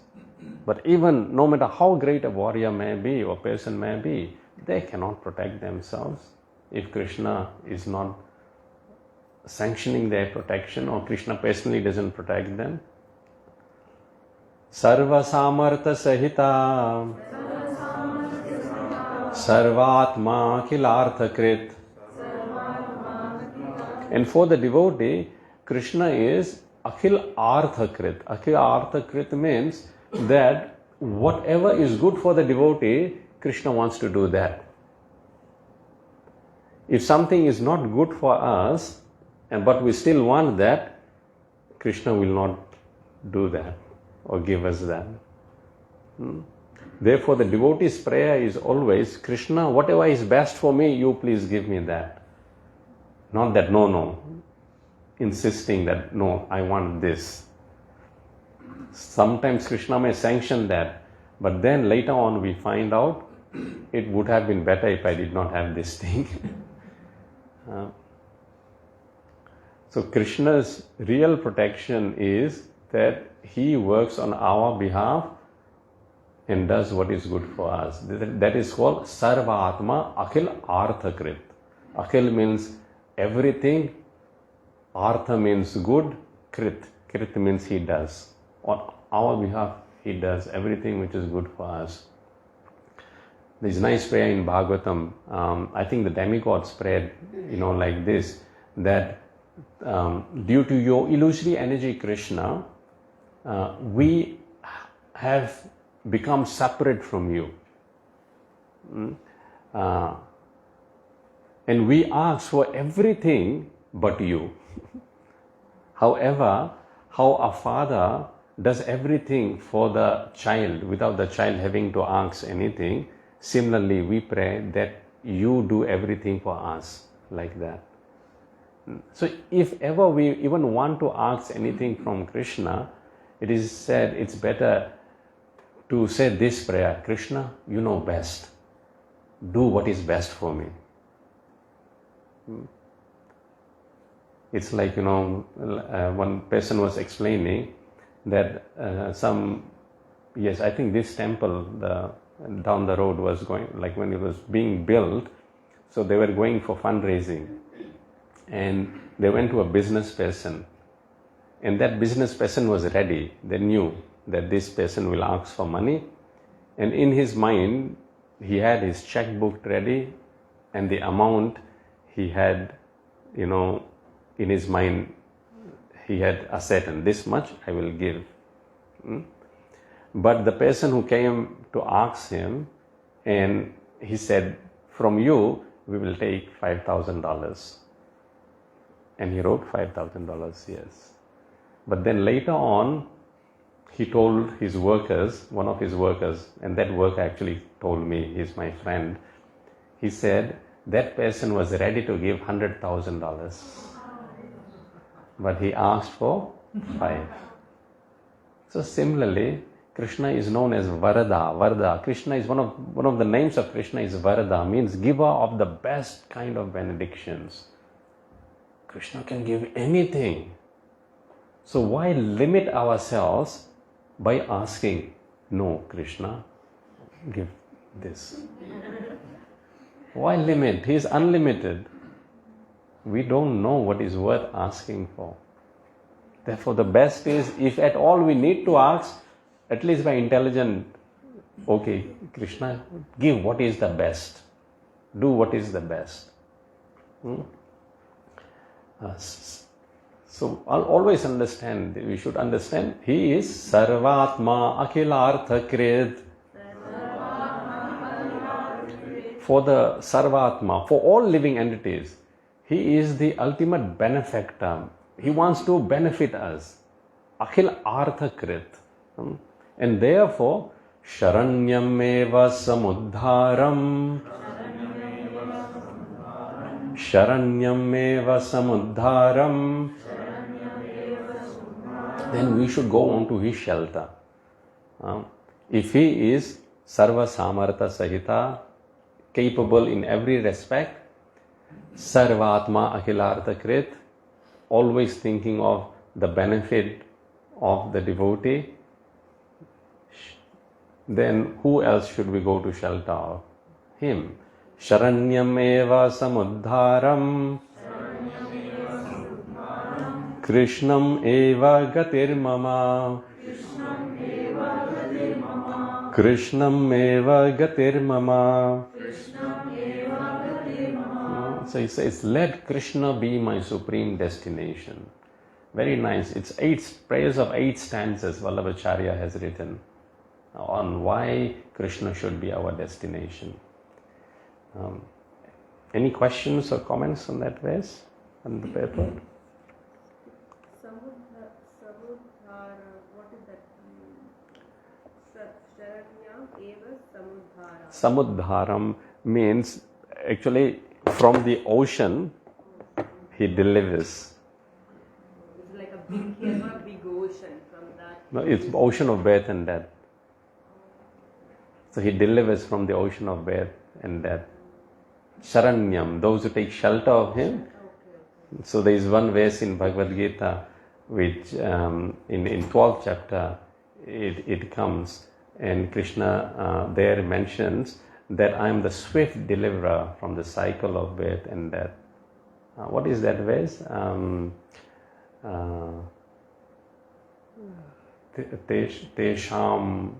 but even no matter how great a warrior may be or person may be, they cannot protect themselves if Krishna is not sanctioning their protection, or Krishna personally doesn't protect them. Sarva Samartha Sahita Sarvatma Kilarthakrit. And for the devotee, Krishna is Akhil Arthakrit. Akhil Arthakrit means that whatever is good for the devotee, Krishna wants to do that. If something is not good for us, but we still want that, Krishna will not do that or give us that. Therefore, the devotee's prayer is always, Krishna, whatever is best for me, you please give me that. Not that, no. Insisting that, no, I want this. Sometimes Krishna may sanction that, but then later on we find out it would have been better if I did not have this thing. So Krishna's real protection is that he works on our behalf and does what is good for us. That is called Sarva Atma Akhil Arthakrit. Akhil means everything, Artha means good, Krit. Krit means he does. On our behalf, he does everything which is good for us. There's a nice prayer in Bhāgavatam. I think the demigods prayed, like this, that due to your illusory energy, Krishna, we have become separate from you. And we ask for everything but you. However, how a father does everything for the child without the child having to ask anything, similarly we pray that you do everything for us, like that. So if ever we even want to ask anything from Krishna, it is said it's better to say this prayer: Krishna, you know best. Do what is best for me. It's like, one person was explaining that I think this temple down the road was going, like when it was being built, so they were going for fundraising. And they went to a business person. And that business person was ready. They knew that this person will ask for money. And in his mind, he had his checkbook ready, and the amount he had, in his mind, he had ascertained, this much I will give. But the person who came to ask him, and he said, from you, we will take $5,000. And he wrote $5,000, yes. But then later on, he told his workers, one of his workers, and that worker actually told me, he's my friend, he said that person was ready to give $100,000. But he asked for 5. So similarly, Krishna is known as Varada. Krishna is one of the names of Krishna is Varada, means giver of the best kind of benedictions. Krishna can give anything. So why limit ourselves by asking, no, Krishna, give this? Why limit? He is unlimited. We don't know what is worth asking for. Therefore, the best is, if at all we need to ask, at least by intelligent, okay, Krishna, give what is the best. Do what is the best. So I'll always understand, we should understand, he is Sarvatma Akhilartha Krit. For the Sarvatma, for all living entities, he is the ultimate benefactor. He wants to benefit us. Akhil Artha Krit. And therefore, Sharanyam eva samudharam. Sharanyam eva samudharam. Then we should go on to his shelter. If he is Sarva Samartha Sahita, capable in every respect, Sarvatma Akhilartha Krit, always thinking of the benefit of the devotee, then who else should we go to shelter of? Him. Sharanyam eva samudharam. Krishnam eva gatir mama. Krishnam eva gatir mama. So he says, let Krishna be my supreme destination. Very nice. It's 8 prayers of 8 stanzas Vallabhacharya has written on why Krishna should be our destination. Any questions or comments on that verse, on the paper? Samudhara, what is that? Sharanyam eva samudhara. Samudharam means, actually, from the ocean, he delivers. It's like a big ocean from that. No, it's ocean of birth and death. So he delivers from the ocean of birth and death. Sharanyam, those who take shelter of him. Okay. So there is one verse in Bhagavad Gita, which in 12th chapter it comes, and Krishna there mentions that I am the swift deliverer from the cycle of birth and death. What is that verse? Tesham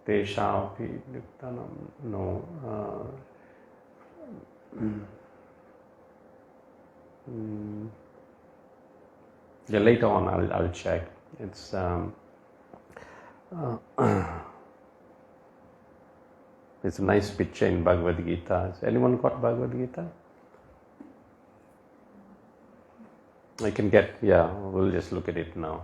Teshapi Liptanam. No. Yeah, later on I'll check. It's it's a nice picture in Bhagavad Gita. Has anyone got Bhagavad Gita? I can get, yeah, we'll just look at it now.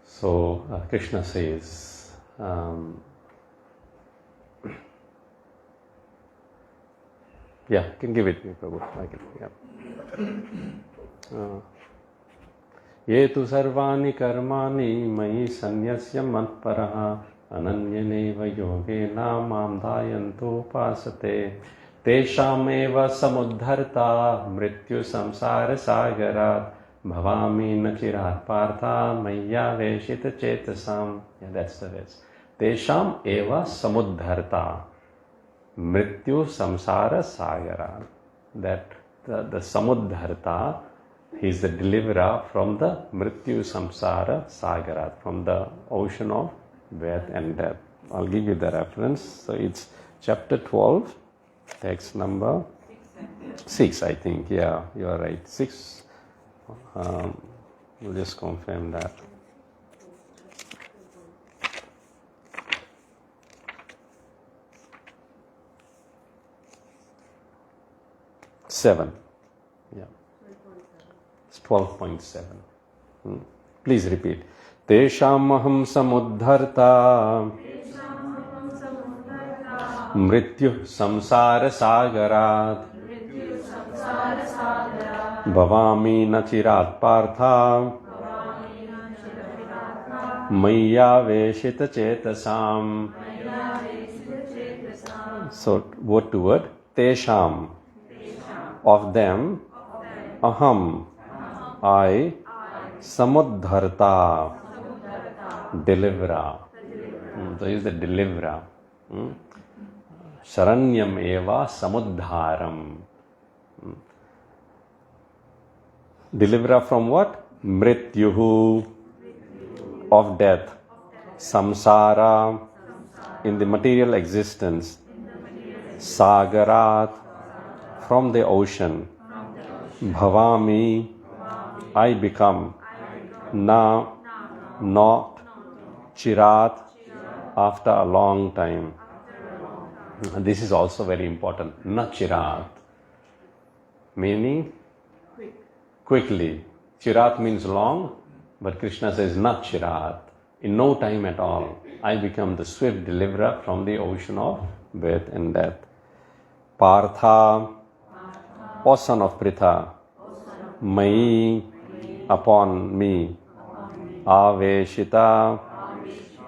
So Krishna says, yeah, you can give it me, Prabhu. I can, yeah. Ye tu sarvani karmani mayi sanyasya matparaha ananyaneva yogena mam dhayanto pasate teshameva samudharta mrityu samsara sagarat bhavami nachirat partha maya veshita chetasam. Yeah, that's the verse. Tesham eva samudharta mrityu samsara sagarat. That the samudharta, he is the deliverer from the mrityu samsara sagarat, from the ocean of birth and death. I'll give you the reference. So it's chapter 12, text number 6, I think. Yeah, you are right. 6. We'll just confirm that. Seven. Yeah. It's 12.7. Please repeat. Teshamaham samudharta mrityu samsara sagarat bhavami nachirat partha maya veshita chetasam. So word to word. Tesham, of them, aham, I, samudharta, deliverer. So he is the deliverer. Sharanyam eva samudharam. Deliverer from what? Mrityuhu, of death. Samsara, in the material existence. Sagarat, from the ocean. Bhavami, I become. Na, not. Chirat, after a long time. This is also very important. Na chirat, meaning quickly. Chirat means long, but Krishna says na chirat, in no time at all. I become the swift deliverer from the ocean of birth and death. Partha, O son of Pritha, Mai, upon me. Aveshita,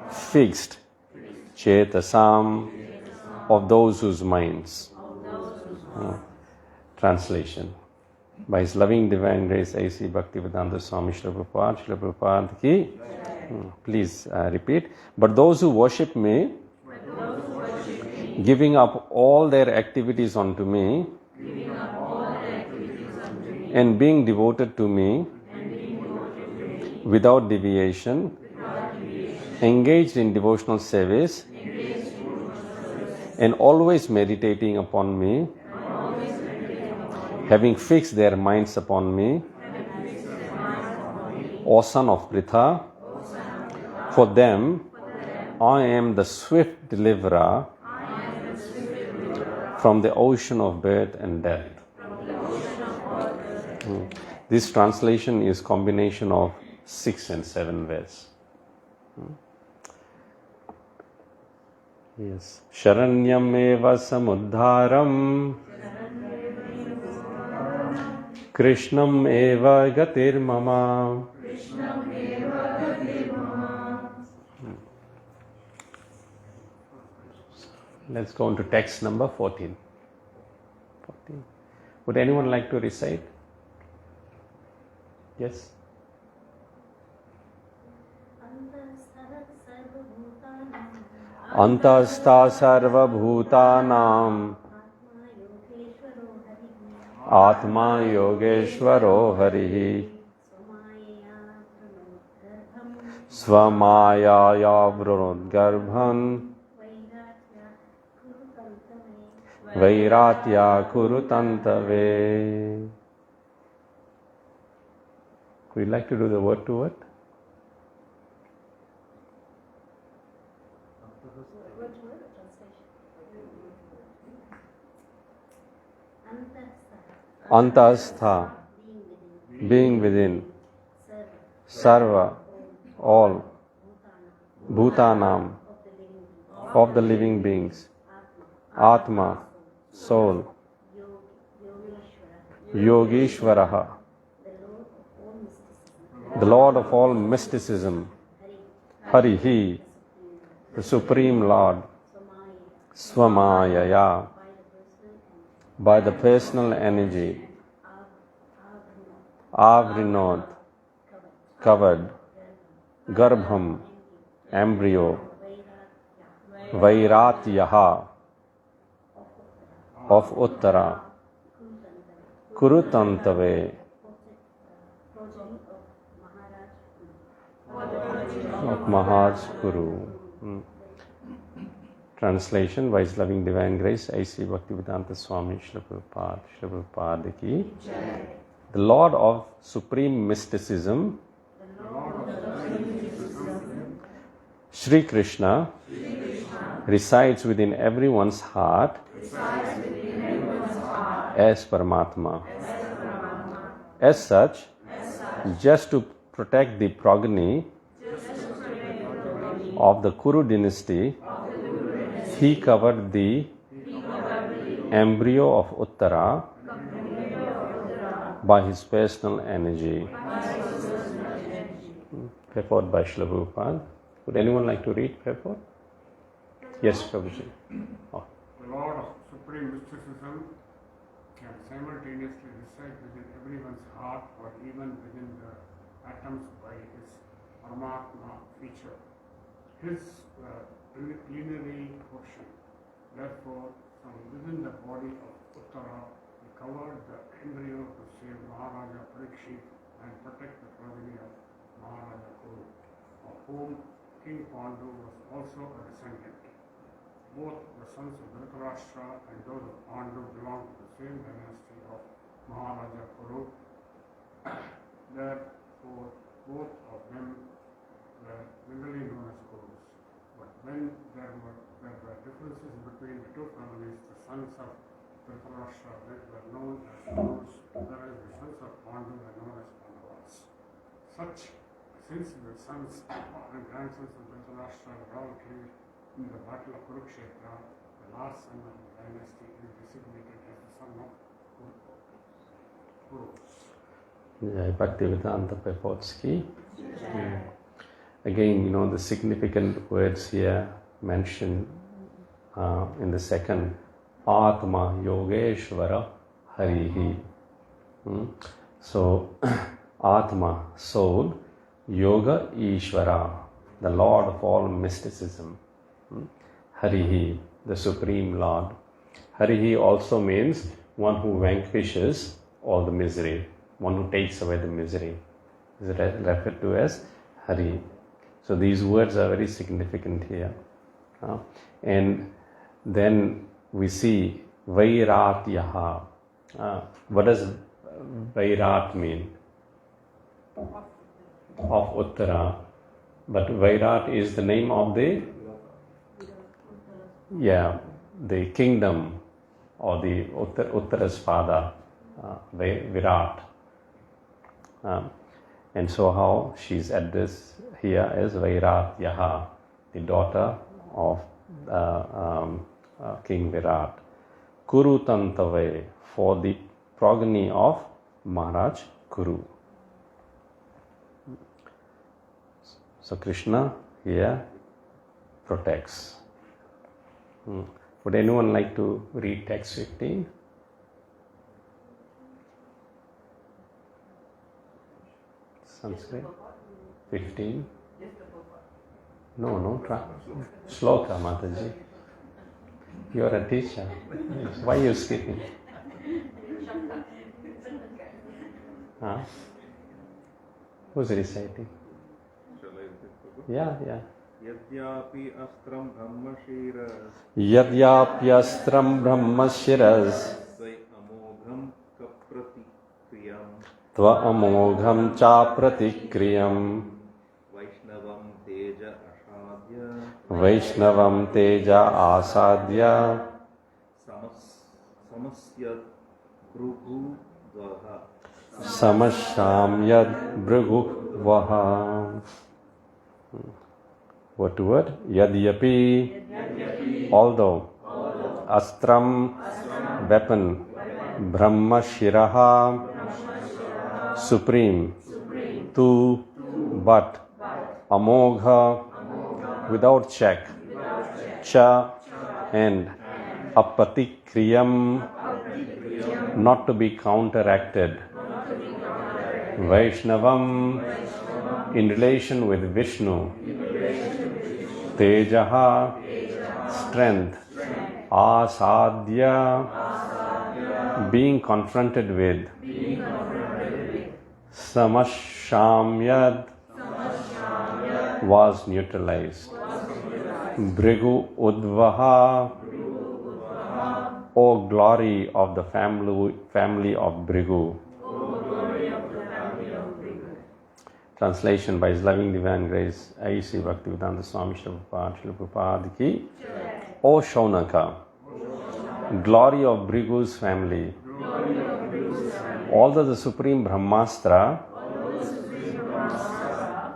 fixed. Chetasam, of those whose minds. Translation. By His loving divine grace, A.C. Bhaktivedanta Swami Srila Prabhupada ki. Please repeat. But those who worship me, giving up all their activities unto me, and being devoted to me, without deviation, engaged in devotional service, and always meditating upon me, having fixed their minds upon me, O son of Pritha, for them I am the swift deliverer from the ocean of birth and death. This translation is combination of 6 and 7 verse. Yes. Sharanyam eva samudharam Krishnam eva gatir mama. Let's go on to text number 14. Would anyone like to recite? Yes? Antastha sarva bhutanam Atma yogeshvaro harihi Svamayaya vrunodgarbhan Vairatya kurutantave. Would you like to do the word to word? Antastha, being within, Sarva, all, Bhutanam, of the living beings, Atma, soul, Yogeshwaraha, the Lord of all mysticism, Harihi, the Supreme Lord, Swamayaya, by the personal energy, Avrinod, covered, Garbham, embryo, Vairatyaha, of Uttara, Kurutantave, of Maharaj Kuru. Translation, by His loving divine grace, A.C. Bhaktivedanta Swami Srila Prabhupada ki. The Lord of supreme mysticism, Sri Krishna, resides within everyone's heart as Paramatma. As such, just to protect the progeny of the Kuru dynasty, he covered the embryo of Uttara by his personal energy. Purport by Srila Prabhupada. Would anyone like to read purport? Yes, Prabhuji. Oh. The Lord of supreme mysticism can simultaneously reside within everyone's heart or even within the atoms by his Paramatma feature. His plenary portion, therefore, from within the body of Uttara, he covered the embryo to save Maharaja Parīkṣit and protect the progeny of Maharaja Kuru, of whom King Pandu was also a descendant. Both the sons of Dhritarashtra and those of Pandu belonged to the same dynasty of Maharaja Kuru. Therefore, both of them were generally known as Kurus. But when there were differences between the two families, the sons of Dhritarashtra were known as Kurus, whereas the sons of Pandu were known as Pandavas. Since the sons and grandsons of Dhritarashtra were all killed in the battle of Parīkṣit, the last son of the dynasty is designated as the son of Kuru. Bhaktivedanta Pepotsky. Again, the significant words here mentioned in the second, Atma Yogeshwara Harihi. So, Atma, soul, Yoga Ishvara, the Lord of all mysticism. Harihi, the Supreme Lord. Harihi also means one who vanquishes all the misery, one who takes away the misery. Is referred to as Hari. So these words are very significant here. And then we see Vairatyaha. What does Vairat mean? Of Uttara. But Vairat is the name of the kingdom or the Uttara's father, Virat. And so how she's addressed here as Vairatyaha, the daughter of King Virat. Kuru Tantave, for the progeny of Maharaj Kuru. So Krishna here protects. Would anyone like to read text 15? Sanskrit 15. No, try. Shloka, Mataji. You are a teacher. Why are you skipping? Who's reciting? Yeah. Yadyapi astram brahmashiras Yadyapyastram brahmashiras Svai amogham kapratikriyam tva amogham cha pratikriyam Vaishnavam teja ashadya Vaishnavam teja asadya Samasyad Brughu Dvaha Samashamyad Brighu Vaha. Word to word. Yadyapi, although, Astram, weapon, Brahma Shiraha, supreme, Tu, but, Amogha, without check, Cha, and Apatikriyam, not to be counteracted, Vaishnavam, in relation with Vishnu, Tejaha, strength, Asadya, being confronted with, Samashamyad, was neutralized, Bhrigu Udvaha, O glory of the family of Bhrigu. Translation by His Loving Divine Grace, A.C. Bhaktivedanta Swami Srila Prabhupada Ki. O Shaunaka, glory of Bhrigu's family, although the supreme Brahmastra,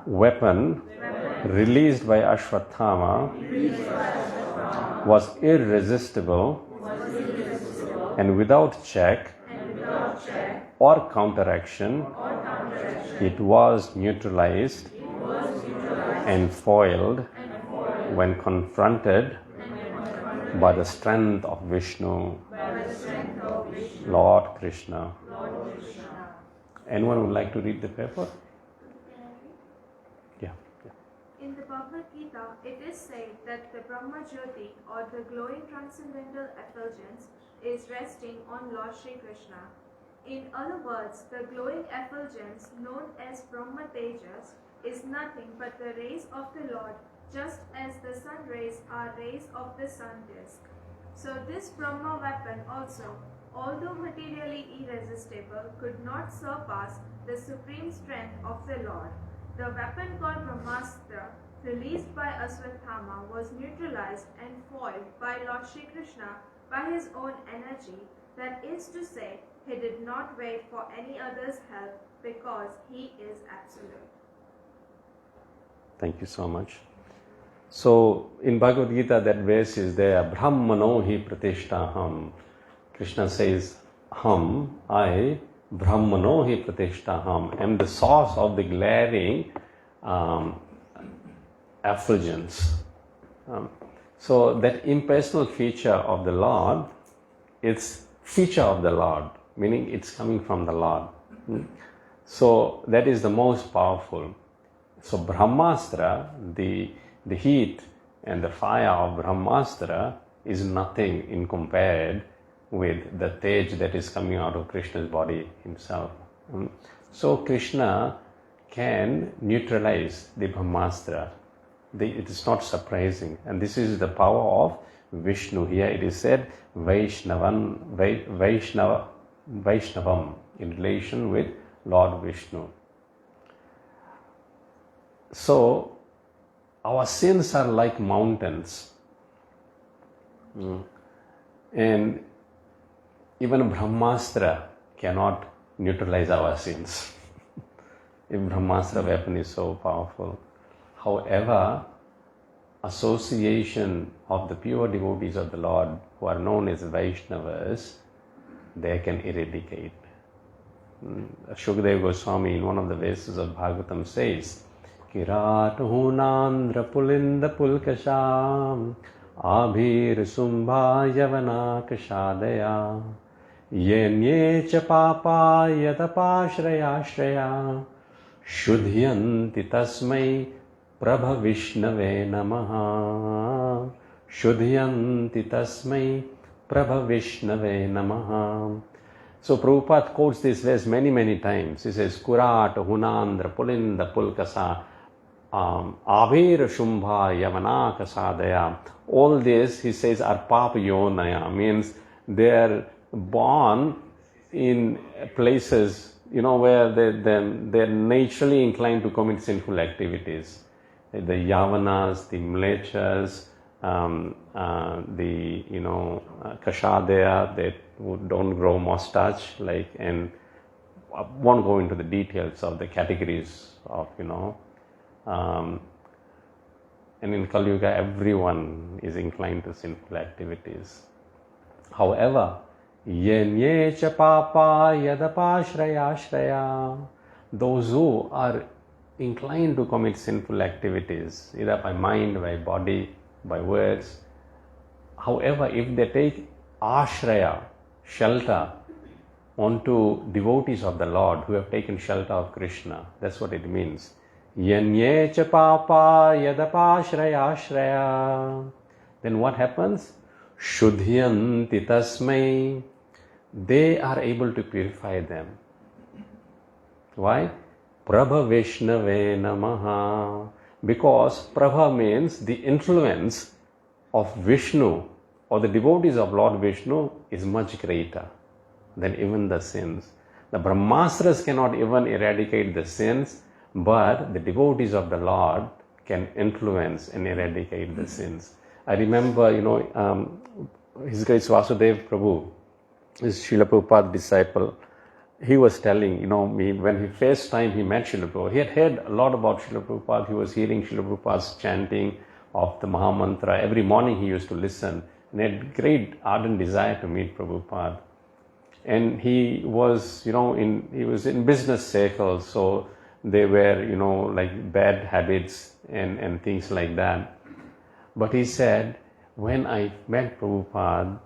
weapon released by Ashwatthama, was irresistible and without check or counteraction, it was neutralized and foiled when confronted by the strength of Vishnu, Lord Krishna. Anyone would like to read the paper? Yeah. In the Bhagavad Gita, it is said that the Brahma Jyoti, or the glowing transcendental effulgence, is resting on Lord Shri Krishna. In other words, the glowing effulgence known as Brahma Tejas is nothing but the rays of the Lord, just as the sun rays are rays of the sun disk. So this Brahma weapon also, although materially irresistible, could not surpass the supreme strength of the Lord. The weapon called Brahmastra, released by Ashwatthama, was neutralized and foiled by Lord Shri Krishna by his own energy, that is to say, he did not wait for any other's help because he is absolute. Thank you so much. So in Bhagavad Gita, that verse is there, Brahmano hi pratishtaham. Krishna says, I, Brahmano hi pratishtaham, am the source of the glaring effulgence. So that impersonal feature of the Lord, it's feature of the Lord, meaning it's coming from the Lord. So that is the most powerful. So Brahmastra, the heat and the fire of Brahmastra is nothing in compared with the tej that is coming out of Krishna's body himself. So Krishna can neutralize the Brahmastra. It is not surprising. And this is the power of Vishnu. Here it is said Vaishnavam in relation with Lord Vishnu. So our sins are like mountains. And even Brahmastra cannot neutralize our sins. If Brahmastra weapon is so powerful. However, association of the pure devotees of the Lord who are known as Vaishnavas, they can eradicate. Shukadeva Goswami in one of the verses of Bhāgavatam says, Kiratuhunandra pulinda pulkasham abhir sumbha yavanakashadaya yenyecha papa yatapashrayashraya shudhyanti tasmai Prabha Vishnave Namaha Shudhyanti Tasmai Prabha Vishnave Namaha. So Prabhupada quotes this verse many times. He says, Kurata Hunandra Pulinda Pulkasa. Avera Shumbha Yavanaka Sadaya. All this, he says, are Papa Yonaya, means they are born in places, where they're naturally inclined to commit sinful activities. The Yavanas, the Mlechas, the Kashadaya, they don't grow mustache, and I won't go into the details of the categories of, and in Kali Yuga, everyone is inclined to sinful activities. However, yenyecha papa yadapashraya, those who are inclined to commit sinful activities, either by mind, by body, by words. However, if they take ashraya, shelter, onto devotees of the Lord who have taken shelter of Krishna, that's what it means. Yanyecha papa yadapashraya. Then what happens? Shudhyanti tasmai. They are able to purify them. Why? Prabha Vishnave Namaha. Because Prabha means the influence of Vishnu or the devotees of Lord Vishnu is much greater than even the sins. The Brahmasras cannot even eradicate the sins, but the devotees of the Lord can influence and eradicate the sins. I remember, His Grace Vasudev Prabhu, his Srila Prabhupada disciple, he was telling, me, when he first time he met Srila Prabhupada, he had heard a lot about Srila Prabhupada. He was hearing Srila Prabhupada's chanting of the Mahamantra. Every morning he used to listen and had great ardent desire to meet Prabhupada. And he was, he was in business circles, so they were, like bad habits and things like that. But he said, when I met Prabhupada,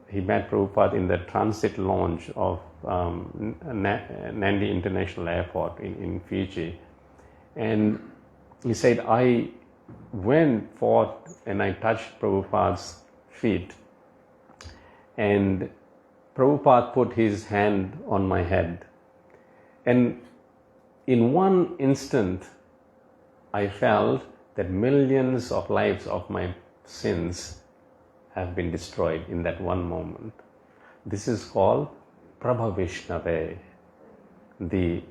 he met Prabhupada in the transit lounge of Nandi International Airport in Fiji. And he said, I went forth and I touched Prabhupada's feet. And Prabhupada put his hand on my head. And in one instant, I felt that millions of lives of my sins have been destroyed in that one moment. This is called Prabha Vishnave. The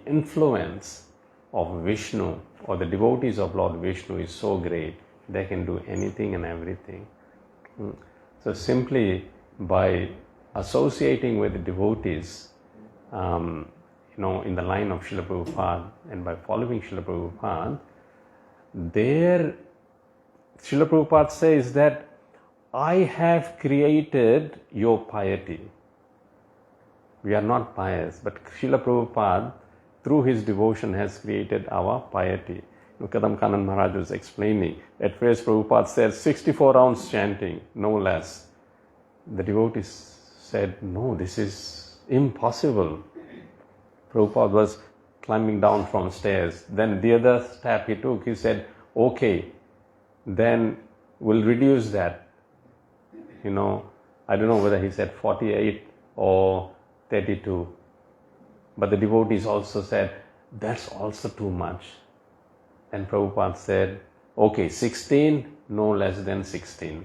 influence of Vishnu or the devotees of Lord Vishnu is so great, they can do anything and everything. So simply by associating with the devotees, in the line of Srila Prabhupada and by following Srila Prabhupada, Srila Prabhupada says that I have created your piety. We are not pious, but Srila Prabhupada, through his devotion, has created our piety. Kadam Kanan Maharaj was explaining. At first, Prabhupada said 64 rounds chanting, no less. The devotees said, no, this is impossible. Prabhupada was climbing down from stairs. Then the other step he took, he said, okay, then we'll reduce that. I don't know whether he said 48 or 32. But the devotees also said, that's also too much. And Prabhupada said, okay, 16, no less than 16.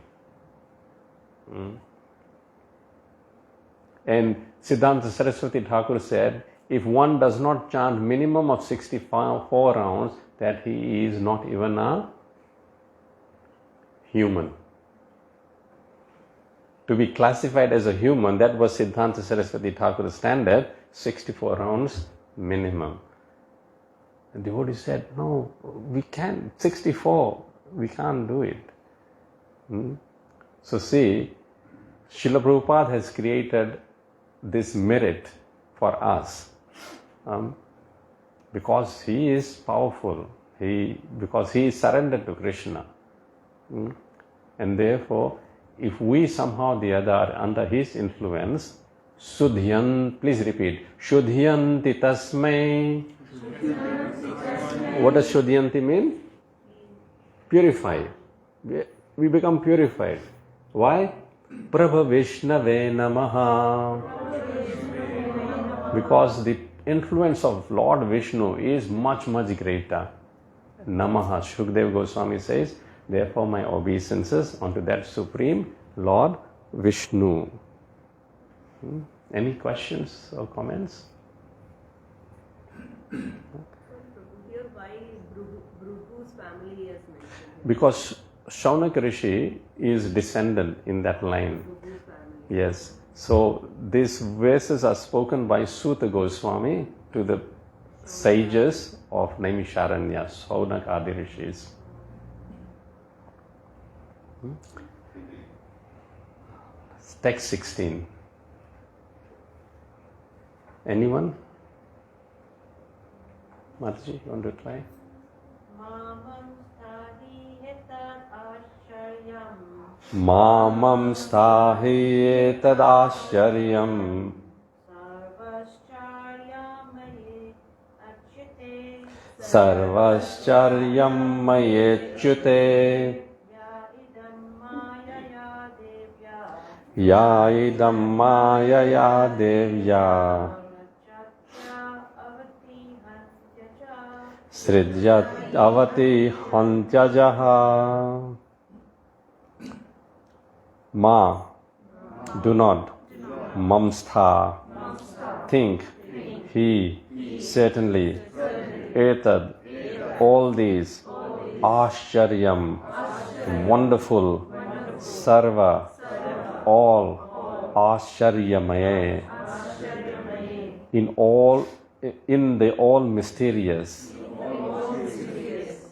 And Siddhanta Saraswati Thakur said, if one does not chant minimum of 64 rounds, that he is not even a human. To be classified as a human, that was Siddhanta Saraswati Thakur's standard, 64 rounds minimum. The devotee said, no, we can't, 64, we can't do it. So see, Srila Prabhupada has created this merit for us because he is powerful, because he is surrendered to Krishna. And therefore, if we somehow or the other are under his influence, please repeat, Shudhyanti tasmai. What does Shudhyanti mean? Purify. We become purified. Why? Prabha Vishnave Namaha. Because the influence of Lord Vishnu is much, much greater. Namaha, Shukdev Goswami says, therefore my obeisances unto that Supreme Lord Vishnu. Any questions or comments? Here, why Bhrugu's family is mentioned? Because Shaunaka Rishi is descendant in that line. Bhrugu's family. Yes. So these verses are spoken by Suta Goswami to the sages of Naimisharanya, Shaunaka Adi Rishis. Text 16. Anyone? Mataji, you want to try? Mamam stahi etadascharyam sarvascharya mayechyute ya idam mayaya devya sridyat avati hantyajaha. Ma, do not. Mamstha, think. He, certainly. Etad, all these. Ashcharyam, wonderful. Sarva, all. Ashcharyamaye, in the all mysterious.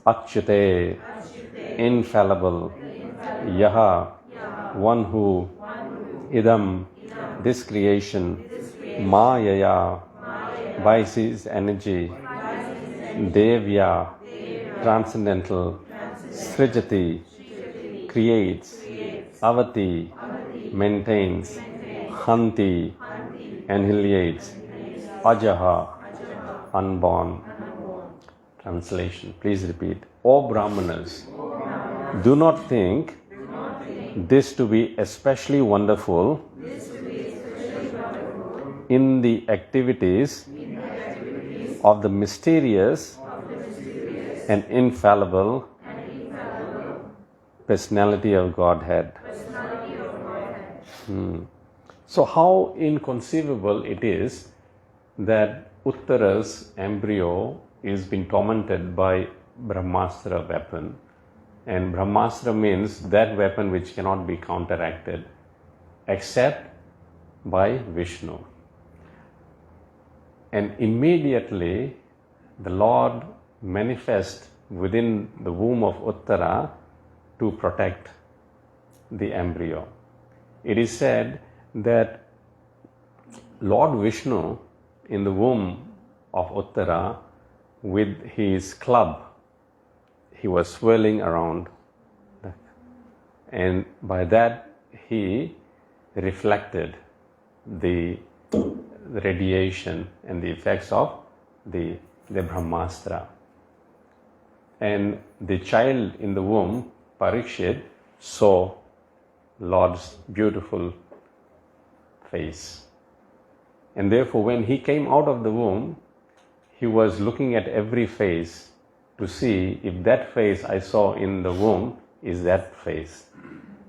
Achyute, infallible. Yaha, one who, idam, this creation, mayaya, by his energy, devya, transcendental, srijati, creates, avati, maintains, hanti, annihilates, ajaha, unborn. Translation, please repeat. O Brahmanas, do not think this to be especially wonderful in the activities of the mysterious and infallible personality of Godhead. So how inconceivable it is that Uttara's embryo is being tormented by Brahmastra weapon. And Brahmastra means that weapon which cannot be counteracted except by Vishnu. And immediately the Lord manifests within the womb of Uttara to protect the embryo. It is said that Lord Vishnu in the womb of Uttara with his club, he was swirling around, and by that he reflected the radiation and the effects of the Brahmastra. And the child in the womb, Parīkṣit, saw Lord's beautiful face. And therefore, when he came out of the womb, he was looking at every face to see if that face I saw in the womb is that face.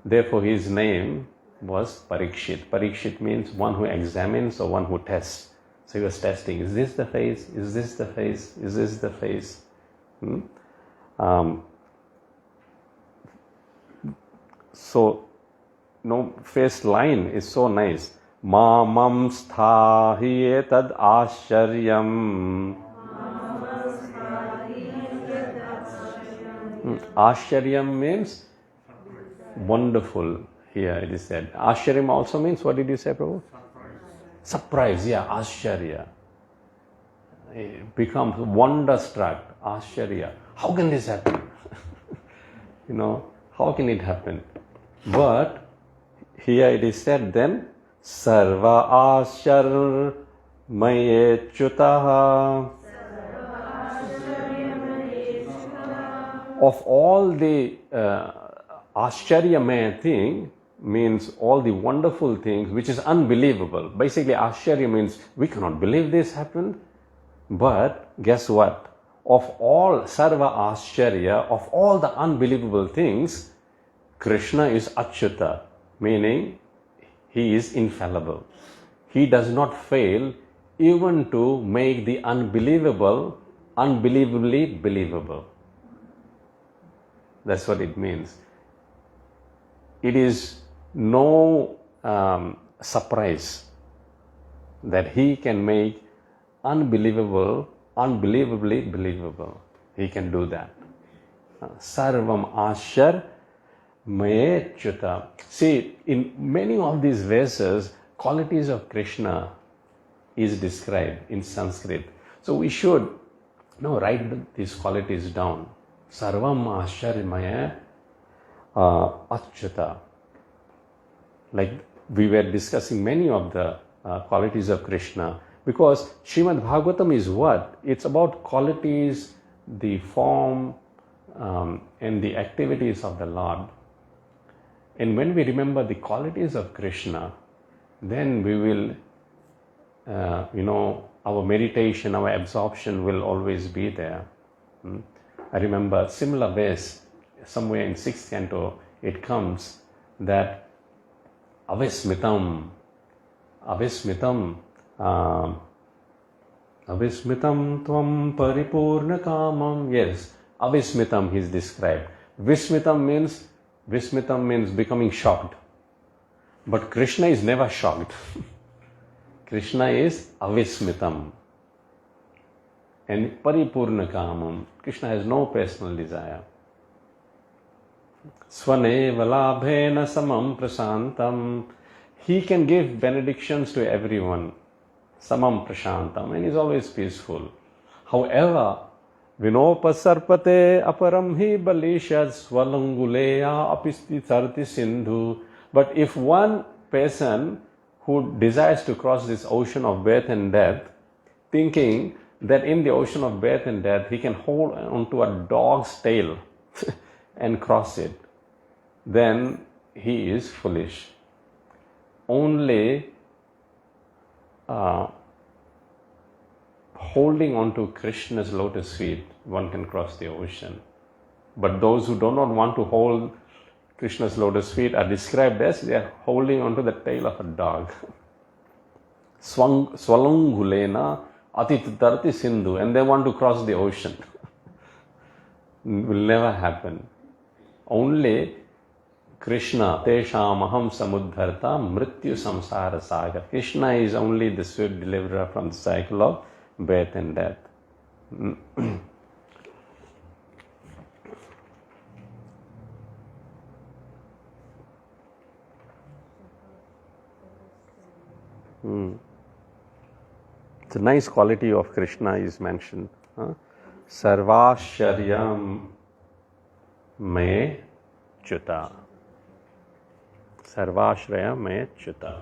Therefore, his name was Parīkṣit. Parīkṣit means one who examines or one who tests. So he was testing, is this the face? Is this the face? Is this the face? So, first line is so nice. Mamam sthahi etad ascharyam. Ascharyam means wonderful. Here it is said. Ascharyam also means, what did you say, Prabhu? Surprise, yeah, Ascharya. It becomes wonderstruck, Ascharya. How can this happen? How can it happen? But here it is said then, Sarva Aschar Mayechyutaha. Of all the Ascharya thing, means all the wonderful things which is unbelievable. Basically, Ascharya means we cannot believe this happened. But guess what? Of all sarva ascharya, of all the unbelievable things, Krishna is achyuta, meaning he is infallible. He does not fail even to make the unbelievable unbelievably believable. That's what it means. It is no surprise that he can make unbelievable unbelievably believable. He can do that. Sarvam ashar mayechyuta. See, in many of these verses, qualities of Krishna is described in Sanskrit. So we should write these qualities down. Sarvam asharimaya achyuta. Like we were discussing many of the qualities of Krishna, because Srīmad Bhāgavatam is what? It's about qualities, the form and the activities of the Lord. And when we remember the qualities of Krishna, then we will, our meditation, our absorption will always be there. I remember similar verse, somewhere in 6th canto, it comes that avismitam tvam paripurna kamam. Yes, avismitam is described. Vismitam means becoming shocked. But Krishna is never shocked. Krishna is avismitam. And paripurna kamam. Krishna has no personal desire. Svaneva labhena samam prasantam. He can give benedictions to everyone. Samam prashantam. And is always peaceful. However, vinopasarpate aparam hi balishad swalanguleya apisti sarti sindhu. But if one person who desires to cross this ocean of birth and death, thinking that in the ocean of birth and death he can hold onto a dog's tail and cross it, then he is foolish. Only holding onto Krishna's lotus feet, one can cross the ocean. But those who do not want to hold Krishna's lotus feet are described as they are holding onto the tail of a dog. Swalangulena atitatarti sindhu, and they want to cross the ocean. Will never happen. Only Krishna, tesham aham samudharta mrityu samsara sagar. Krishna is only the swift deliverer from the cycle of birth and death. It's a nice quality of Krishna is mentioned. Sarvasharyam me chuta. Sarvashraya me chuta.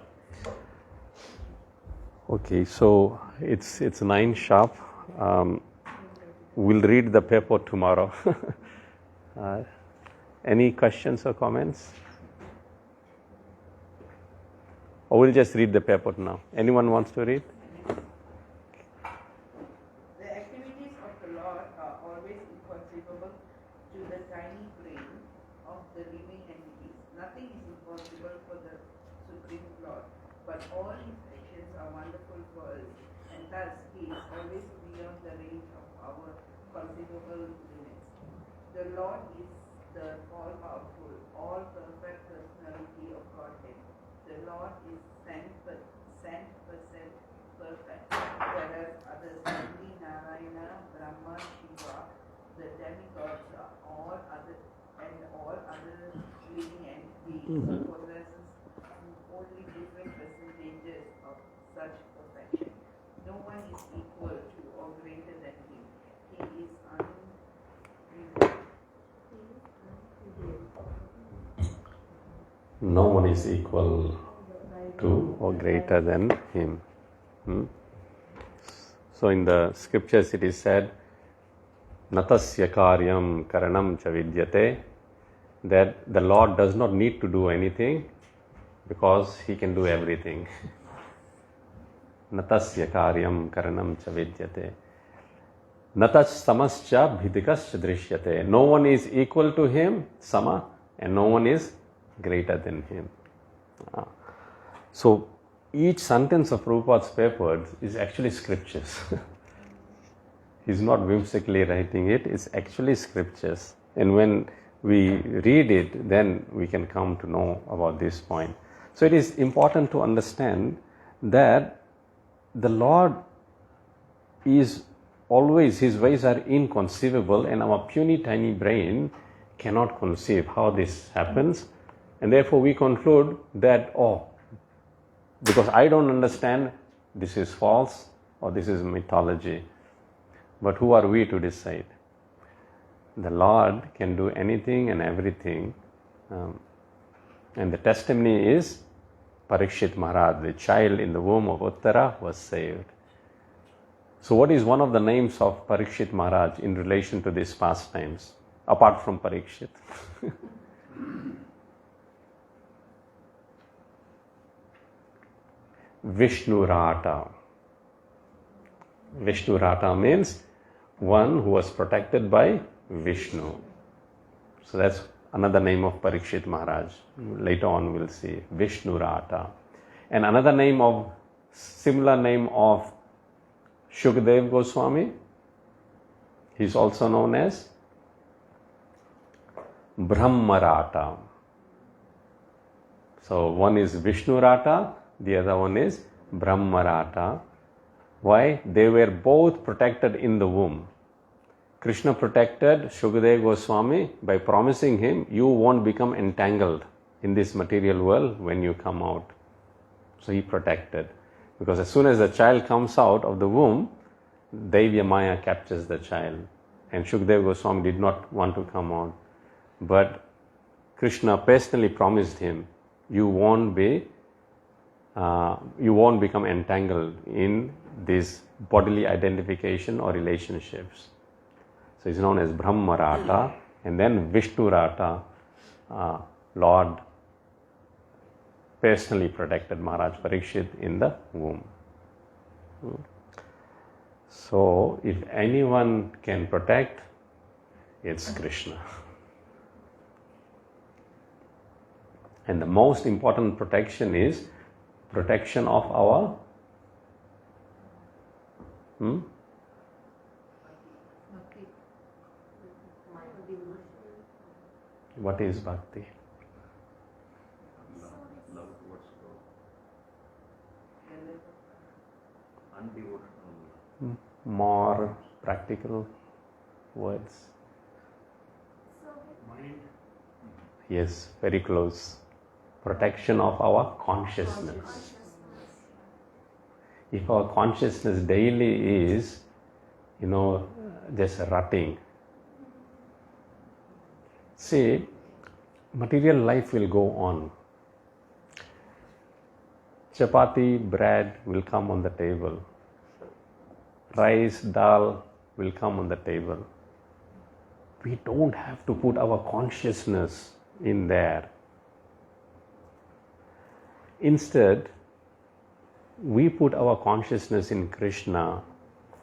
Okay, so it's 9 sharp. We'll read the paper tomorrow. Any questions or comments? Or we'll just read the paper now. Anyone wants to read? The activities of the Lord are always inconceivable to the tiny brain of the living entities. Nothing is impossible for the Supreme Lord, but all his actions are wonderful for us, and thus he is always beyond the range of our conceivable limits. The Lord is the all-powerful, all-perfect personality of Godhead. The Lord is cent percent perfect, whereas others, only Narayana, Brahma, Shiva, the demigods, are all other living entities possesses only different percentages of such perfection. No one is equal to or greater than him. He is No one is equal to or greater than him. So in the scriptures it is said, Natasya karyam karanam cha vidyate, that the Lord does not need to do anything because he can do everything. Natasya karyam karanam cha vidyate. Natas samascha bhidikas drishyate. No one is equal to him, sama, and no one is greater than him. So each sentence of Prabhupada's papers is actually scriptures. He's not whimsically writing it, it's actually scriptures. And when we read it, then we can come to know about this point. So it is important to understand that the Lord is always, His ways are inconceivable, and our puny tiny brain cannot conceive how this happens. And therefore we conclude that, because I don't understand, this is false or this is mythology. But who are we to decide? The Lord can do anything and everything. And the testimony is Parīkṣit Maharaj, the child in the womb of Uttara, was saved. So what is one of the names of Parīkṣit Maharaj in relation to these pastimes, apart from Parīkṣit? Vishnurata. Vishnurata means one who was protected by Vishnu. So that's another name of Parīkṣit Maharaj. Later on we'll see Vishnurata. And another name of, similar name of Shukdev Goswami, he's also known as Brahmarata. So one is Vishnurata, the other one is Brahmarata. Why? They were both protected in the womb. Krishna protected Shukadeva Goswami by promising him, you won't become entangled in this material world when you come out. So he protected. Because as soon as the child comes out of the womb, Daivya Maya captures the child. And Shukadeva Goswami did not want to come out. But Krishna personally promised him, you won't become entangled in this bodily identification or relationships. So he's known as Brahmarata, and then Vishnurata, Lord personally protected Maharaj Parīkṣit in the womb. So if anyone can protect, it's Krishna. And the most important protection is protection of our What is bhakti? Love towards God. Undevotional. More practical words. Mind. Yes, very close. Protection of our consciousness. If our consciousness daily is, just rutting. See, material life will go on. Chapati, bread will come on the table. Rice, dal will come on the table. We don't have to put our consciousness in there. Instead, we put our consciousness in Krishna,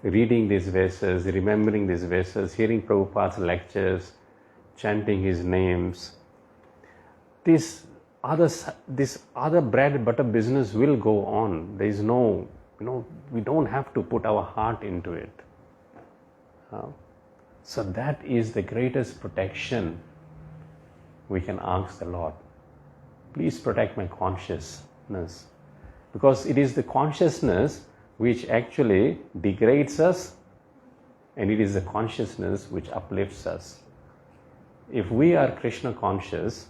reading these verses, remembering these verses, hearing Prabhupada's lectures, chanting his names. This other bread and butter business will go on. There is no, we don't have to put our heart into it. So that is the greatest protection we can ask the Lord. Please protect my consciousness. Because it is the consciousness which actually degrades us, and it is the consciousness which uplifts us. If we are Krishna conscious,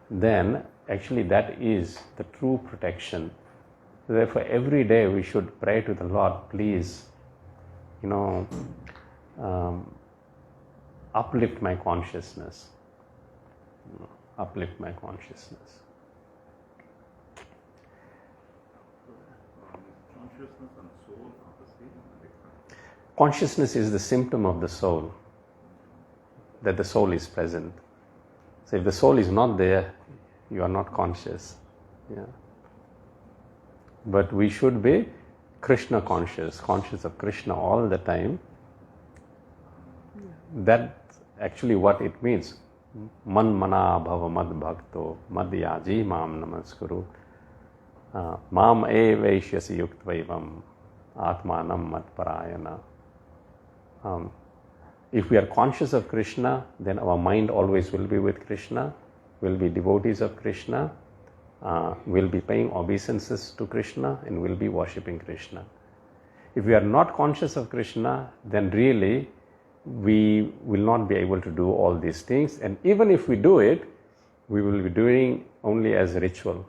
then actually that is the true protection. Therefore, every day we should pray to the Lord, please, uplift my consciousness. Uplift my consciousness. Consciousness and soul are the same or different? Consciousness is the symptom of the soul, that the soul is present. So if the soul is not there, you are not conscious. Yeah. But we should be Krishna conscious of Krishna all the time. That's actually what it means. Man mana bhava mad bhakto madhyaji mam namaskuru mam evaishyasi yuktvavam atmanam mad parayana. If we are conscious of Krishna, then our mind always will be with Krishna, will be devotees of Krishna, will be paying obeisances to Krishna, and will be worshipping Krishna. If we are not conscious of Krishna, then really we will not be able to do all these things, and even if we do it, we will be doing only as a ritual.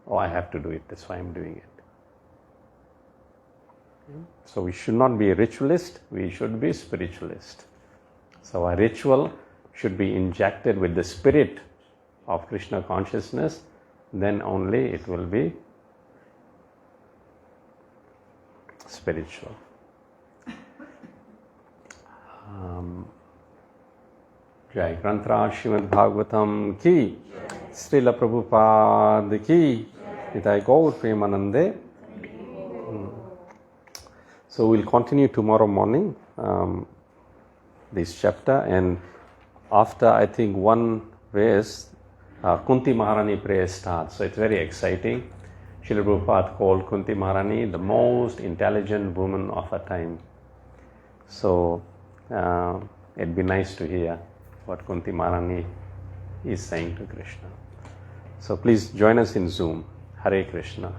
Oh, I have to do it, that's why I'm doing it. So we should not be a ritualist, we should be spiritualist. So our ritual should be injected with the spirit of Krishna consciousness, then only it will be spiritual. Jai Grantra Srīmad Bhāgavatam ki, Srila Prabhupada ki, Nitai Gaur Premanande. So we'll continue tomorrow morning this chapter, and after I think one verse, Kuntī Maharani prayer starts. So it's very exciting. Srila Prabhupada called Kuntī Maharani the most intelligent woman of her time. So it'd be nice to hear what Kuntī Maharani is saying to Krishna. So please join us in Zoom. Hare Krishna.